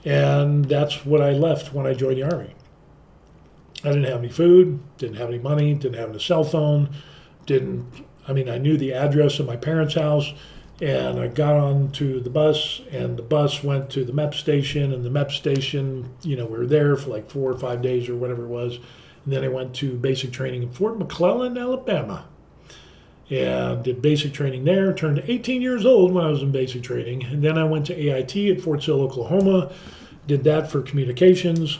And that's what I left when I joined the Army. I didn't have any food, didn't have any money, didn't have a cell phone, I knew the address of my parents' house, and I got on to the bus, and the bus went to the MEP station, and the MEP station, we were there for like 4 or 5 days or whatever it was. And then I went to basic training in Fort McClellan, Alabama. And did basic training there, turned 18 years old when I was in basic training. And then I went to AIT at Fort Sill, Oklahoma, did that for communications.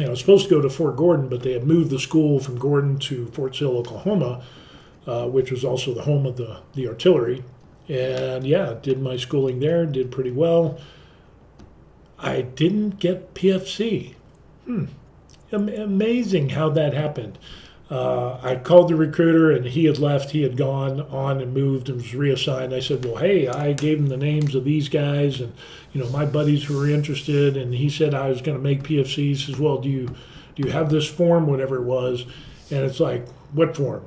I was supposed to go to Fort Gordon, but they had moved the school from Gordon to Fort Sill, Oklahoma, which was also the home of the artillery. And did my schooling there, did pretty well. I didn't get PFC. Amazing how that happened. I called the recruiter, and he had left. He had gone on and moved and was reassigned. I said, well, hey, I gave him the names of these guys and, my buddies who were interested. And he said I was going to make PFC. He says, well, do you have this form, whatever it was? And it's like, what form?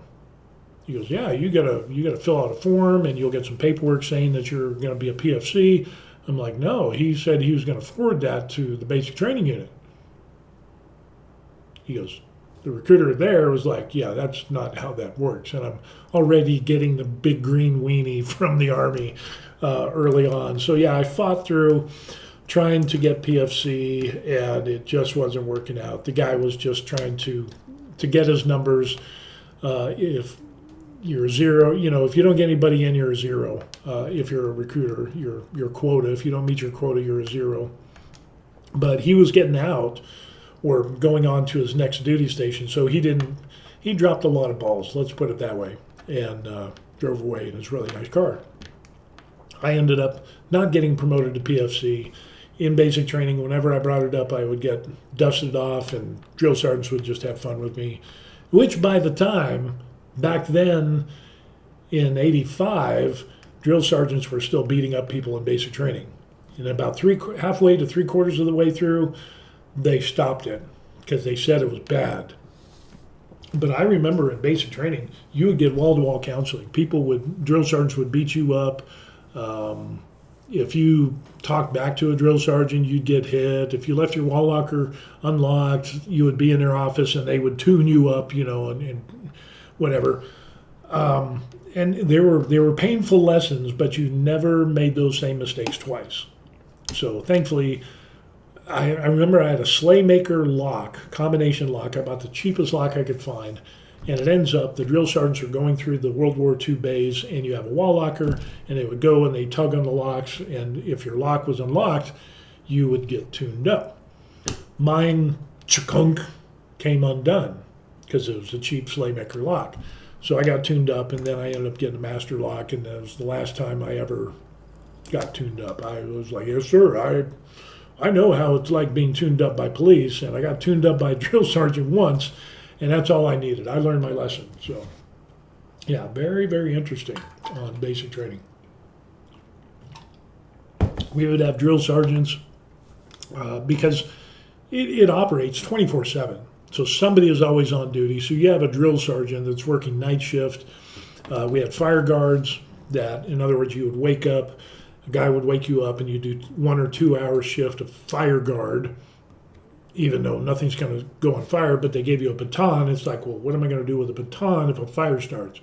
He goes, yeah, you gotta fill out a form, and you'll get some paperwork saying that you're going to be a PFC. I'm like, no. He said he was going to forward that to the basic training unit. He goes, the recruiter there was like, yeah, that's not how that works. And I'm already getting the big green weenie from the Army early on. So, I fought through trying to get PFC, and it just wasn't working out. The guy was just trying to get his numbers. If you're a zero, if you don't get anybody in, you're a zero. If you're a recruiter, your quota. If you don't meet your quota, you're a zero. But he was getting out or going on to his next duty station. So he dropped a lot of balls, let's put it that way, and drove away in his really nice car. I ended up not getting promoted to PFC. In basic training, whenever I brought it up, I would get dusted off, and drill sergeants would just have fun with me, which by the time, back then in 85, drill sergeants were still beating up people in basic training. And about halfway to 3/4 of the way through, they stopped it because they said it was bad. But I remember in basic training, you would get wall-to-wall counseling. Drill sergeants would beat you up. If you talked back to a drill sergeant, you'd get hit. If you left your wall locker unlocked, you would be in their office and they would tune you up, and whatever. And there were painful lessons, but you never made those same mistakes twice. So thankfully, I remember I had a Slaymaker lock, combination lock. I bought the cheapest lock I could find. And it ends up, the drill sergeants are going through the World War II bays, and you have a wall locker, and they would go and they tug on the locks, and if your lock was unlocked, you would get tuned up. Mine, chakunk, came undone because it was a cheap Slaymaker lock. So I got tuned up, and then I ended up getting a master lock, and that was the last time I ever got tuned up. I was like, yes, sir. I know how it's like being tuned up by police, and I got tuned up by a drill sergeant once, and that's all I needed. I learned my lesson. So, yeah, very, very interesting on basic training. We would have drill sergeants because it operates 24/7. So somebody is always on duty. So you have a drill sergeant that's working night shift. We had fire guards that, in other words, you would wake up, a guy would wake you up and you do 1 or 2 hour shift of fire guard, even though nothing's going to go on fire, but they gave you a baton. It's like, well, what am I going to do with a baton if a fire starts?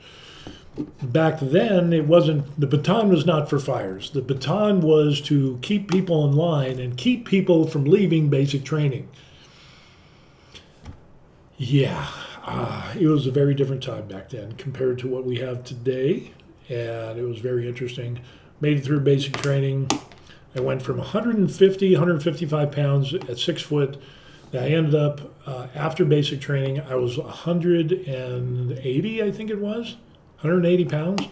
Back then, the baton was not for fires. The baton was to keep people in line and keep people from leaving basic training. Yeah, it was a very different time back then compared to what we have today, and it was very interesting. Made it through basic training. I went from 150, 155 pounds at 6 foot. I ended up, after basic training, I was 180, I think it was, 180 pounds.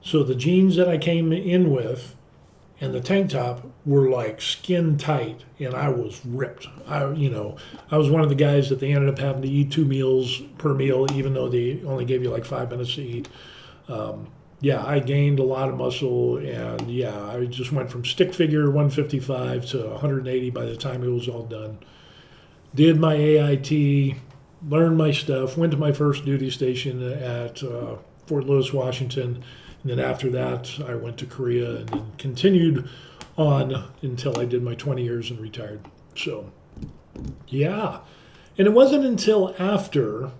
So the jeans that I came in with and the tank top were like skin tight, and I was ripped. I was one of the guys that they ended up having to eat 2 meals per meal, even though they only gave you like 5 minutes to eat. Yeah, I gained a lot of muscle, and yeah, I just went from stick figure 155 to 180 by the time it was all done. Did my AIT, learned my stuff, went to my first duty station at Fort Lewis, Washington. And then after that, I went to Korea and then continued on until I did my 20 years and retired. So, yeah. And it wasn't until after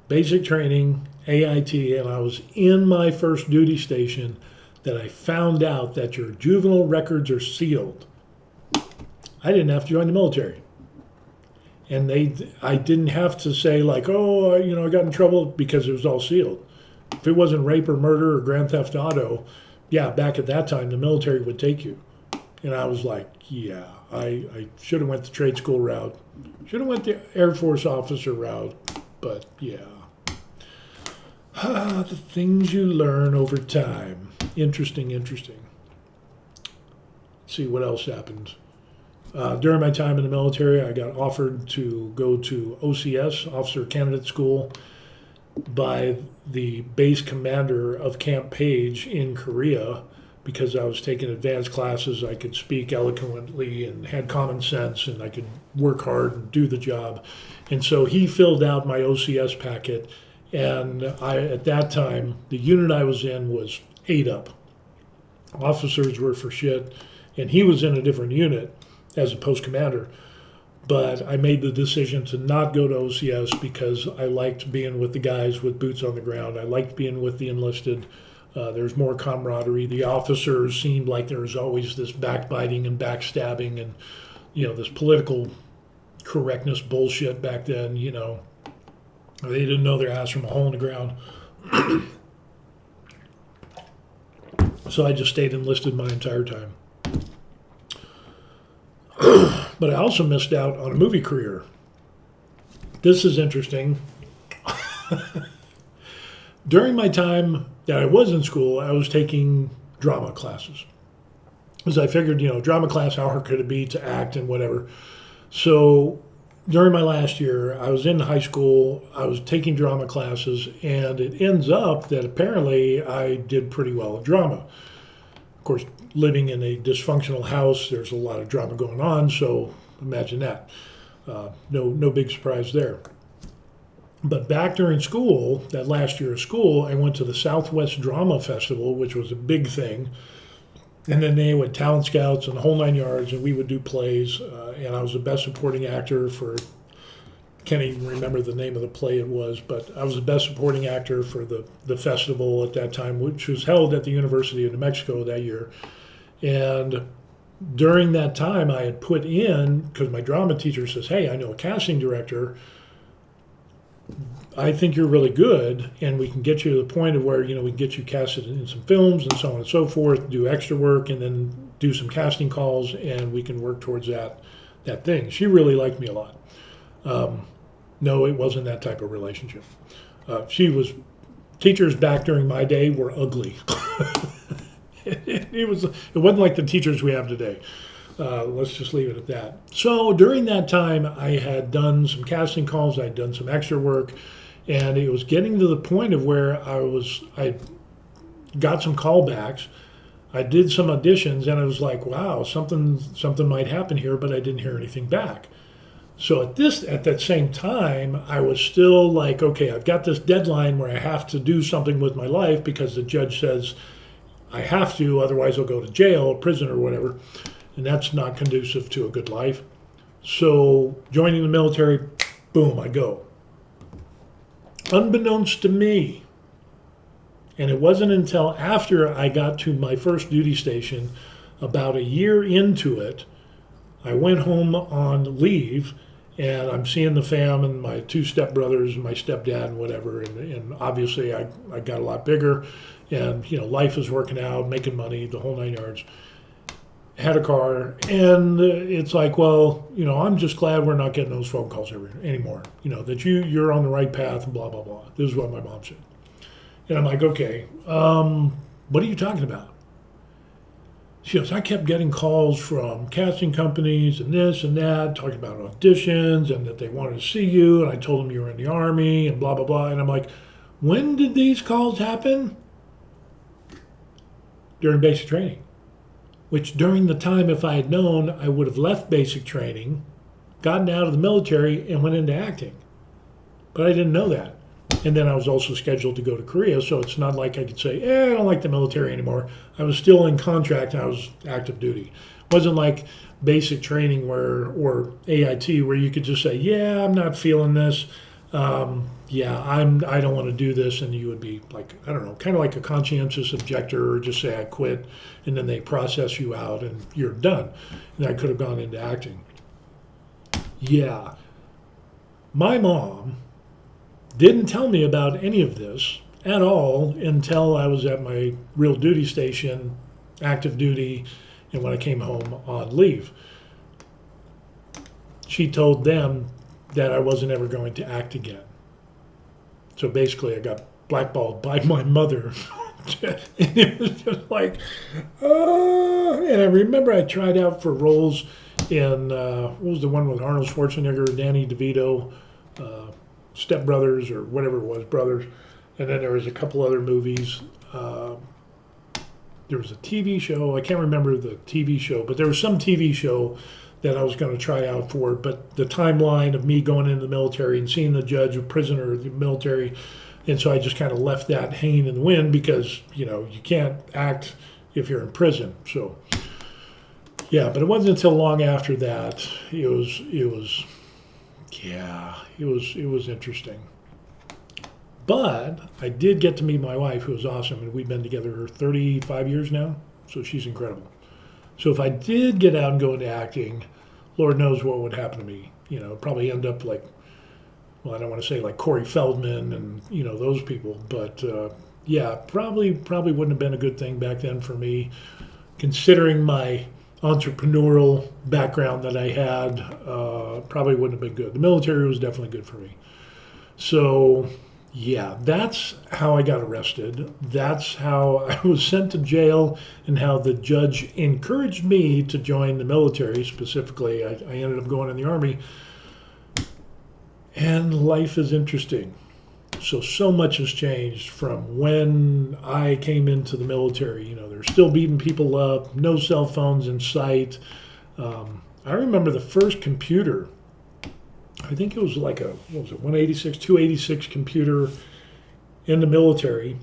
basic training, AIT, and I was in my first duty station that I found out that your juvenile records are sealed. I didn't have to join the military. And I didn't have to say like, oh, I got in trouble because it was all sealed. If it wasn't rape or murder or grand theft auto, yeah, back at that time, the military would take you. And I was like, yeah, I should have went the trade school route. Should have went the Air Force officer route. But yeah. The things you learn over time. Interesting. Let's see what else happened. During my time in the military, I got offered to go to OCS, Officer Candidate School, by the base commander of Camp Page in Korea because I was taking advanced classes. I could speak eloquently and had common sense, and I could work hard and do the job. And so he filled out my OCS packet, and at that time, the unit I was in was 8 up. Officers were for shit, and he was in a different unit as a post commander. But I made the decision to not go to OCS because I liked being with the guys with boots on the ground. I liked being with the enlisted. There's more camaraderie. The officers seemed like there was always this backbiting and backstabbing and, this political correctness bullshit back then, They didn't know their ass from a hole in the ground. So I just stayed enlisted my entire time. But I also missed out on a movie career. This is interesting. During my time that I was in school, I was taking drama classes. Because I figured, drama class, how hard could it be to act and whatever. So during my last year, I was in high school, I was taking drama classes, and it ends up that apparently I did pretty well at drama. Of course, living in a dysfunctional house, there's a lot of drama going on, so imagine that. No big surprise there. But back during school, that last year of school, I went to the Southwest Drama Festival, which was a big thing. And then they went talent scouts and the whole 9 yards, and we would do plays. And I was the best supporting actor for, can't even remember the name of the play it was, but I was the best supporting actor for the festival at that time, which was held at the University of New Mexico that year. And during that time, I had put in, because my drama teacher says, hey, I know a casting director. I think you're really good, and we can get you to the point of where, we can get you casted in some films and so on and so forth, do extra work, and then do some casting calls, and we can work towards that thing. She really liked me a lot. No, it wasn't that type of relationship. She was Teachers back during my day were ugly. It wasn't like the teachers we have today. Let's just leave it at that. So during that time, I had done some casting calls. I'd done some extra work, and it was getting to the point of where I got some callbacks. I did some auditions, and I was like, wow, something might happen here, but I didn't hear anything back. So at that same time, I was still like, okay, I've got this deadline where I have to do something with my life because the judge says I have to, otherwise I'll go to jail, prison, or whatever, and that's not conducive to a good life. So joining the military, boom, I go. Unbeknownst to me, and it wasn't until after I got to my first duty station, about a year into it, I went home on leave, and I'm seeing the fam and my two stepbrothers and my stepdad and whatever, and obviously I got a lot bigger, and life is working out, making money, the whole 9 yards. Had a car, and it's like, well, I'm just glad we're not getting those phone calls anymore. That you're on the right path, and blah blah blah. This is what my mom said, and I'm like, okay, what are you talking about? She goes, I kept getting calls from casting companies and this and that, talking about auditions and that they wanted to see you. And I told them you were in the Army and blah, blah, blah. And I'm like, when did these calls happen? During basic training. Which during the time, if I had known, I would have left basic training, gotten out of the military, and went into acting. But I didn't know that. And then I was also scheduled to go to Korea, so it's not like I could say, I don't like the military anymore. I was still in contract and I was active duty. It wasn't like basic training or AIT where you could just say, I'm not feeling this. I don't want to do this, and you would be like, I don't know, kind of like a conscientious objector, or just say I quit, and then they process you out and you're done. And I could have gone into acting. Yeah. My mom didn't tell me about any of this at all until I was at my real duty station, active duty, and when I came home on leave. She told them that I wasn't ever going to act again. So basically I got blackballed by my mother. And it was just like, and I remember I tried out for roles in, what was the one with Arnold Schwarzenegger, Danny DeVito, Step Brothers, or whatever it was, Brothers. And then there was a couple other movies. There was a TV show. I can't remember the TV show, but there was some TV show that I was going to try out for. But the timeline of me going into the military and seeing the judge, a prisoner of the military, and so I just kind of left that hanging in the wind because, you can't act if you're in prison. So, yeah, but it wasn't until long after that it was interesting. But I did get to meet my wife, who was awesome, and we've been together 35 years now, so she's incredible. So if I did get out and go into acting, Lord knows what would happen to me. Probably end up like, well, I don't want to say like Corey Feldman and, those people, but probably wouldn't have been a good thing back then for me, considering my entrepreneurial background that I had. Probably wouldn't have been good. The military was definitely good for me. So, yeah, that's how I got arrested. That's how I was sent to jail, and how the judge encouraged me to join the military. Specifically, I ended up going in the Army. And life is interesting. So much has changed from when I came into the military. They're still beating people up, no cell phones in sight. I remember the first computer, I think it was like a, 286 computer in the military.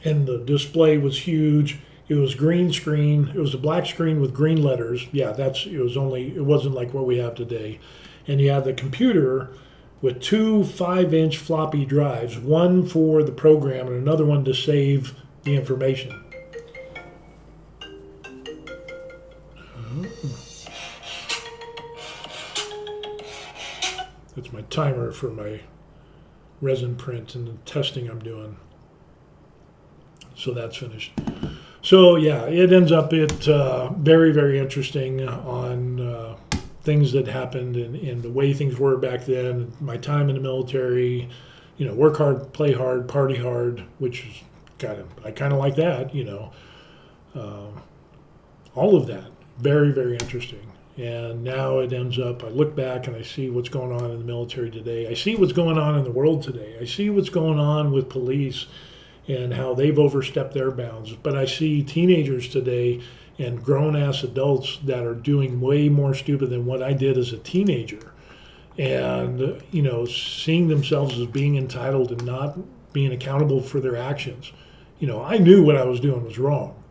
And the display was huge. It was green screen. It was a black screen with green letters. Yeah, it wasn't like what we have today. And you had the computer with two 5-inch floppy drives, one for the program and another one to save the information. That's my timer for my resin print and the testing I'm doing. So that's finished. So yeah, it ends up very, very interesting on things that happened and the way things were back then, my time in the military, work hard, play hard, party hard, which is I kind of like that, all of that. Very, very interesting. And now it ends up, I look back and I see what's going on in the military today. I see what's going on in the world today. I see what's going on with police and how they've overstepped their bounds. But I see teenagers today and grown ass adults that are doing way more stupid than what I did as a teenager. And, seeing themselves as being entitled and not being accountable for their actions. I knew what I was doing was wrong.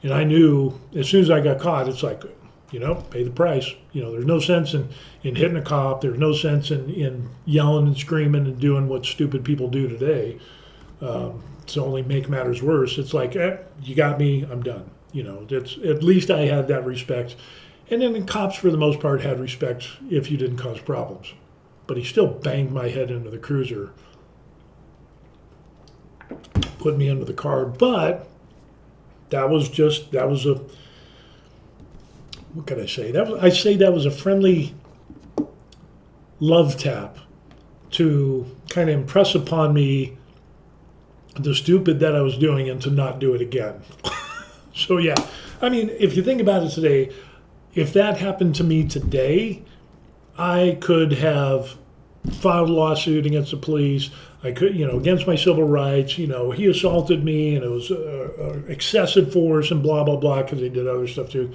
And I knew as soon as I got caught, it's like, pay the price. There's no sense in hitting a cop. There's no sense in yelling and screaming and doing what stupid people do today. To only make matters worse. It's like, you got me, I'm done. It's, at least I had that respect. And then the cops, for the most part, had respect if you didn't cause problems. But he still banged my head into the cruiser, put me into the car. But that was a, what could I say? That was a friendly love tap to kind of impress upon me the stupid that I was doing and to not do it again. So yeah, I mean, if you think about it today, if that happened to me today, I could have filed a lawsuit against the police. I could, against my civil rights. He assaulted me and it was excessive force and blah, blah, blah, because he did other stuff too.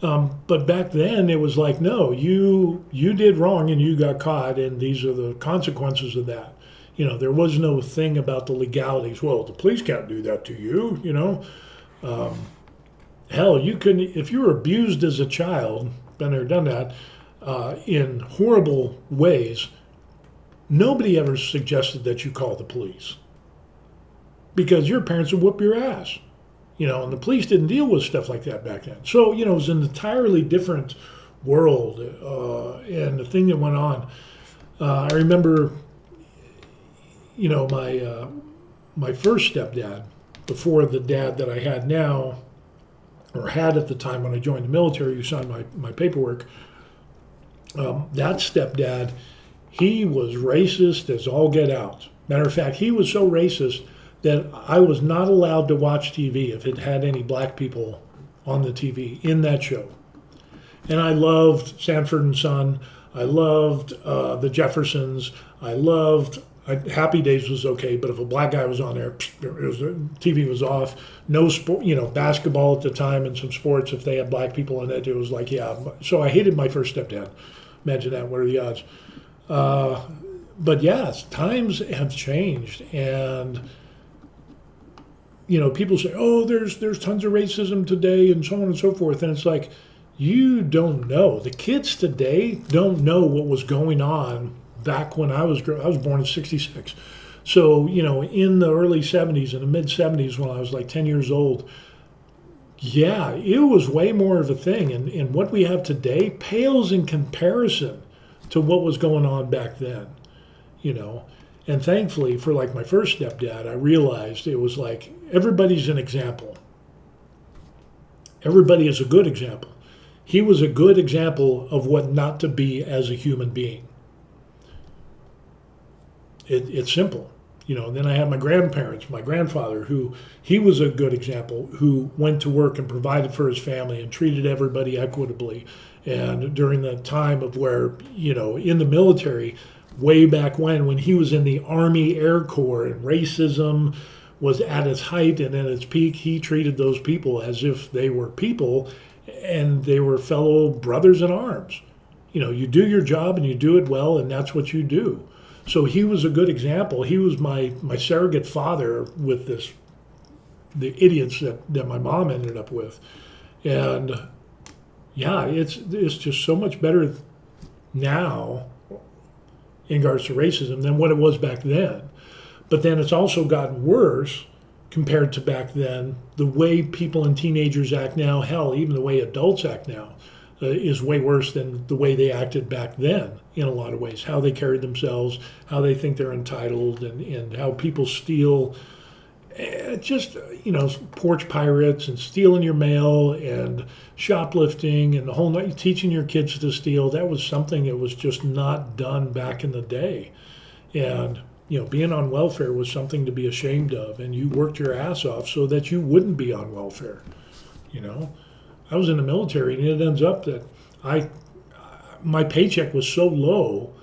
But back then it was like, no, you did wrong and you got caught, and these are the consequences of that. There was no thing about the legalities. Well, the police can't do that to you, Hell, you couldn't, if you were abused as a child, been there, done that, in horrible ways, nobody ever suggested that you call the police. Because your parents would whoop your ass. And the police didn't deal with stuff like that back then. So, it was an entirely different world. And the thing that went on, I remember, my first stepdad, before the dad that I had now, or had at the time when I joined the military, who signed my paperwork, that stepdad, he was racist as all get out. Matter of fact, he was so racist that I was not allowed to watch TV if it had any black people on the TV in that show. And I loved Sanford and Son. I loved the Jeffersons. I loved Happy Days was okay, but if a black guy was on there, TV was off. No sport, basketball at the time and some sports, if they had black people in it, it was like, yeah. So I hated my first stepdad. Imagine that. What are the odds? But yes, times have changed, and people say, oh, there's tons of racism today and so on and so forth, and it's like, you don't know. The kids today don't know what was going on back when I was born in '66. So, in the early 70s, in the mid 70s, when I was like 10 years old, yeah, it was way more of a thing. And what we have today pales in comparison to what was going on back then, And thankfully, for like my first stepdad, I realized it was like everybody's an example. Everybody is a good example. He was a good example of what not to be as a human being. It's simple. And then I had my grandparents, my grandfather, who he was a good example, who went to work and provided for his family and treated everybody equitably. And during the time of where, in the military, way back when he was in the Army Air Corps and racism was at its height and at its peak, he treated those people as if they were people and they were fellow brothers in arms. You do your job and you do it well, and that's what you do. So he was a good example. He was my surrogate father with the idiots that my mom ended up with. And yeah, it's just so much better now in regards to racism than what it was back then. But then it's also gotten worse compared to back then. The way people and teenagers act now, hell, even the way adults act now, is way worse than the way they acted back then in a lot of ways. How they carried themselves, how they think they're entitled, and how people steal, porch pirates and stealing your mail and shoplifting and the whole night, teaching your kids to steal. That was something that was just not done back in the day. And being on welfare was something to be ashamed of, and you worked your ass off so that you wouldn't be on welfare. You know, I was in the military, and it ends up that my paycheck was so low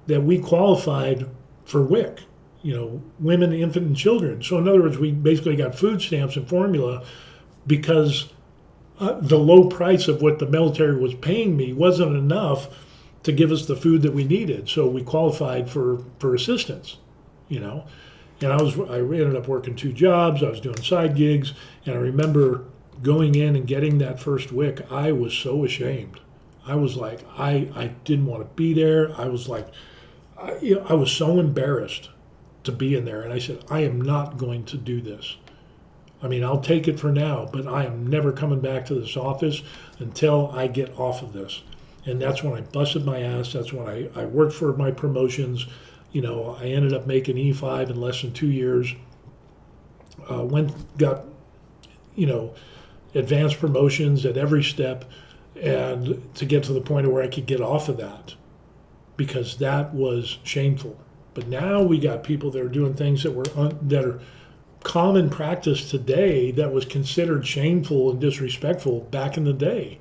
that we qualified for WIC, women, infant, and children. So in other words, we basically got food stamps and formula because the low price of what the military was paying me wasn't enough to give us the food that we needed. So we qualified for assistance, And I ended up working 2 jobs. I was doing side gigs, and I remember going in and getting that first WIC. I was so ashamed. I was like, I didn't want to be there. I was like, I was so embarrassed to be in there, and I said, I am not going to do this. I mean, I'll take it for now, but I am never coming back to this office until I get off of this. And that's when I busted my ass. That's when I worked for my promotions. I ended up making E5 in less than 2 years. Got advanced promotions at every step, and to get to the point where I could get off of that, because that was shameful. But now we got people that are doing things that are common practice today that was considered shameful and disrespectful back in the day.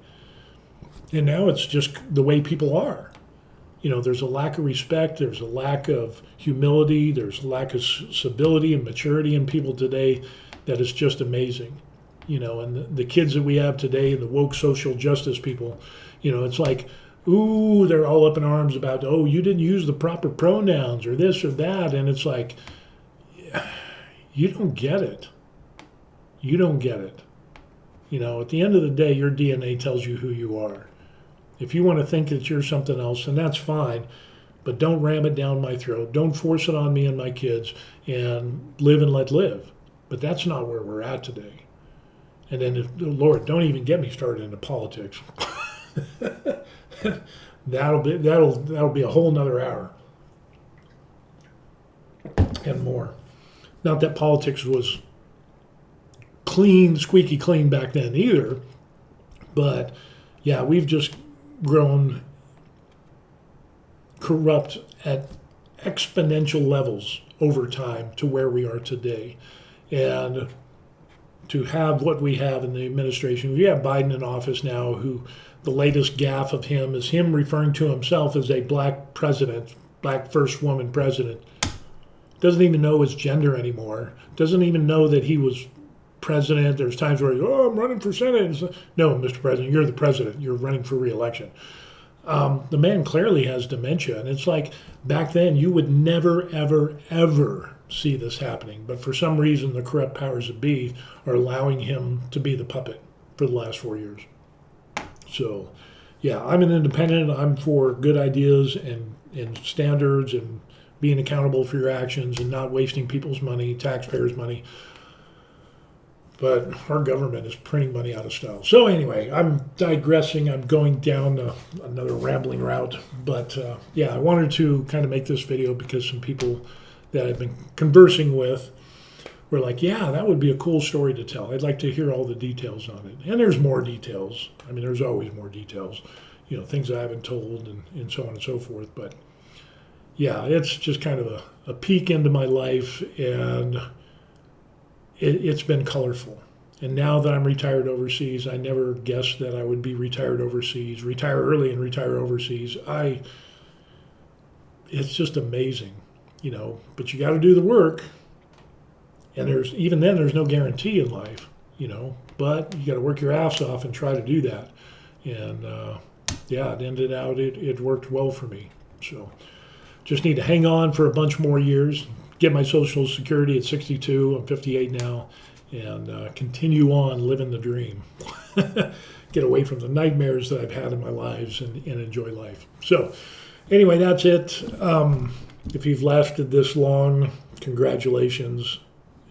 And now it's just the way people are. There's a lack of respect, there's a lack of humility, there's a lack of civility and maturity in people today that is just amazing. And the kids that we have today, the woke social justice people, it's like, ooh, they're all up in arms about, oh, you didn't use the proper pronouns or this or that. And it's like, you don't get it. You don't get it. At the end of the day, your DNA tells you who you are. If you want to think that you're something else, then that's fine. But don't ram it down my throat. Don't force it on me and my kids, and live and let live. But that's not where we're at today. And then, Lord, don't even get me started into politics. That'll be a whole nother hour and more. Not that politics was clean, squeaky clean back then either, but yeah, we've just grown corrupt at exponential levels over time to where we are today. And to have what we have in the administration, we have Biden in office now, who the latest gaffe of him is him referring to himself as a black president, black first woman president. Doesn't even know his gender anymore. Doesn't even know that he was president. There's times where, I'm running for Senate. No, Mr. President, you're the president. You're running for re-election. The man clearly has dementia. And it's like back then you would never, ever, ever see this happening. But for some reason, the corrupt powers that be are allowing him to be the puppet for the last 4 years. So, yeah, I'm an independent. I'm for good ideas and standards and being accountable for your actions and not wasting people's money, taxpayers' money. But our government is printing money out of style. So anyway, I'm digressing. I'm going down another rambling route. But yeah, I wanted to kind of make this video because some people that I've been conversing with were like, yeah, that would be a cool story to tell. I'd like to hear all the details on it. And there's more details. I mean, there's always more details, things I haven't told and so on and so forth. But yeah, it's just kind of a peek into my life, and it's been colorful. And now that I'm retired overseas, I never guessed that I would be retired overseas, retire early and retire overseas. It's just amazing, but you got to do the work. And there's no guarantee in life, but you got to work your ass off and try to do that. And it worked well for me. So just need to hang on for a bunch more years, get my Social Security at 62. I'm 58 now, and continue on living the dream. Get away from the nightmares that I've had in my lives and enjoy life. So anyway, that's it. If you've lasted this long, congratulations.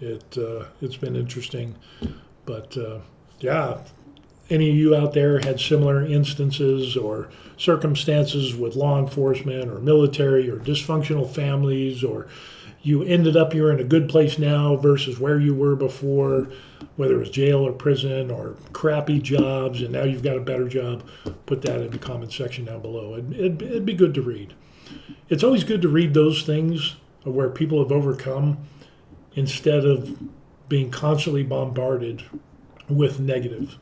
It's been interesting. But yeah, any of you out there had similar instances or circumstances with law enforcement or military or dysfunctional families, or you're in a good place now versus where you were before, whether it was jail or prison or crappy jobs, and now you've got a better job, put that in the comment section down below. It'd be good to read. It's always good to read those things of where people have overcome instead of being constantly bombarded with negative.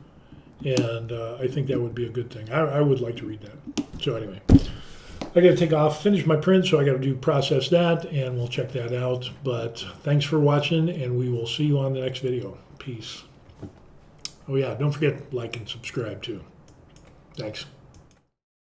And I think that would be a good thing. I would like to read that. So anyway, I got to take off, finish my print, so I got to process that, and we'll check that out. But thanks for watching, and we will see you on the next video. Peace. Oh yeah, don't forget to like and subscribe too. Thanks.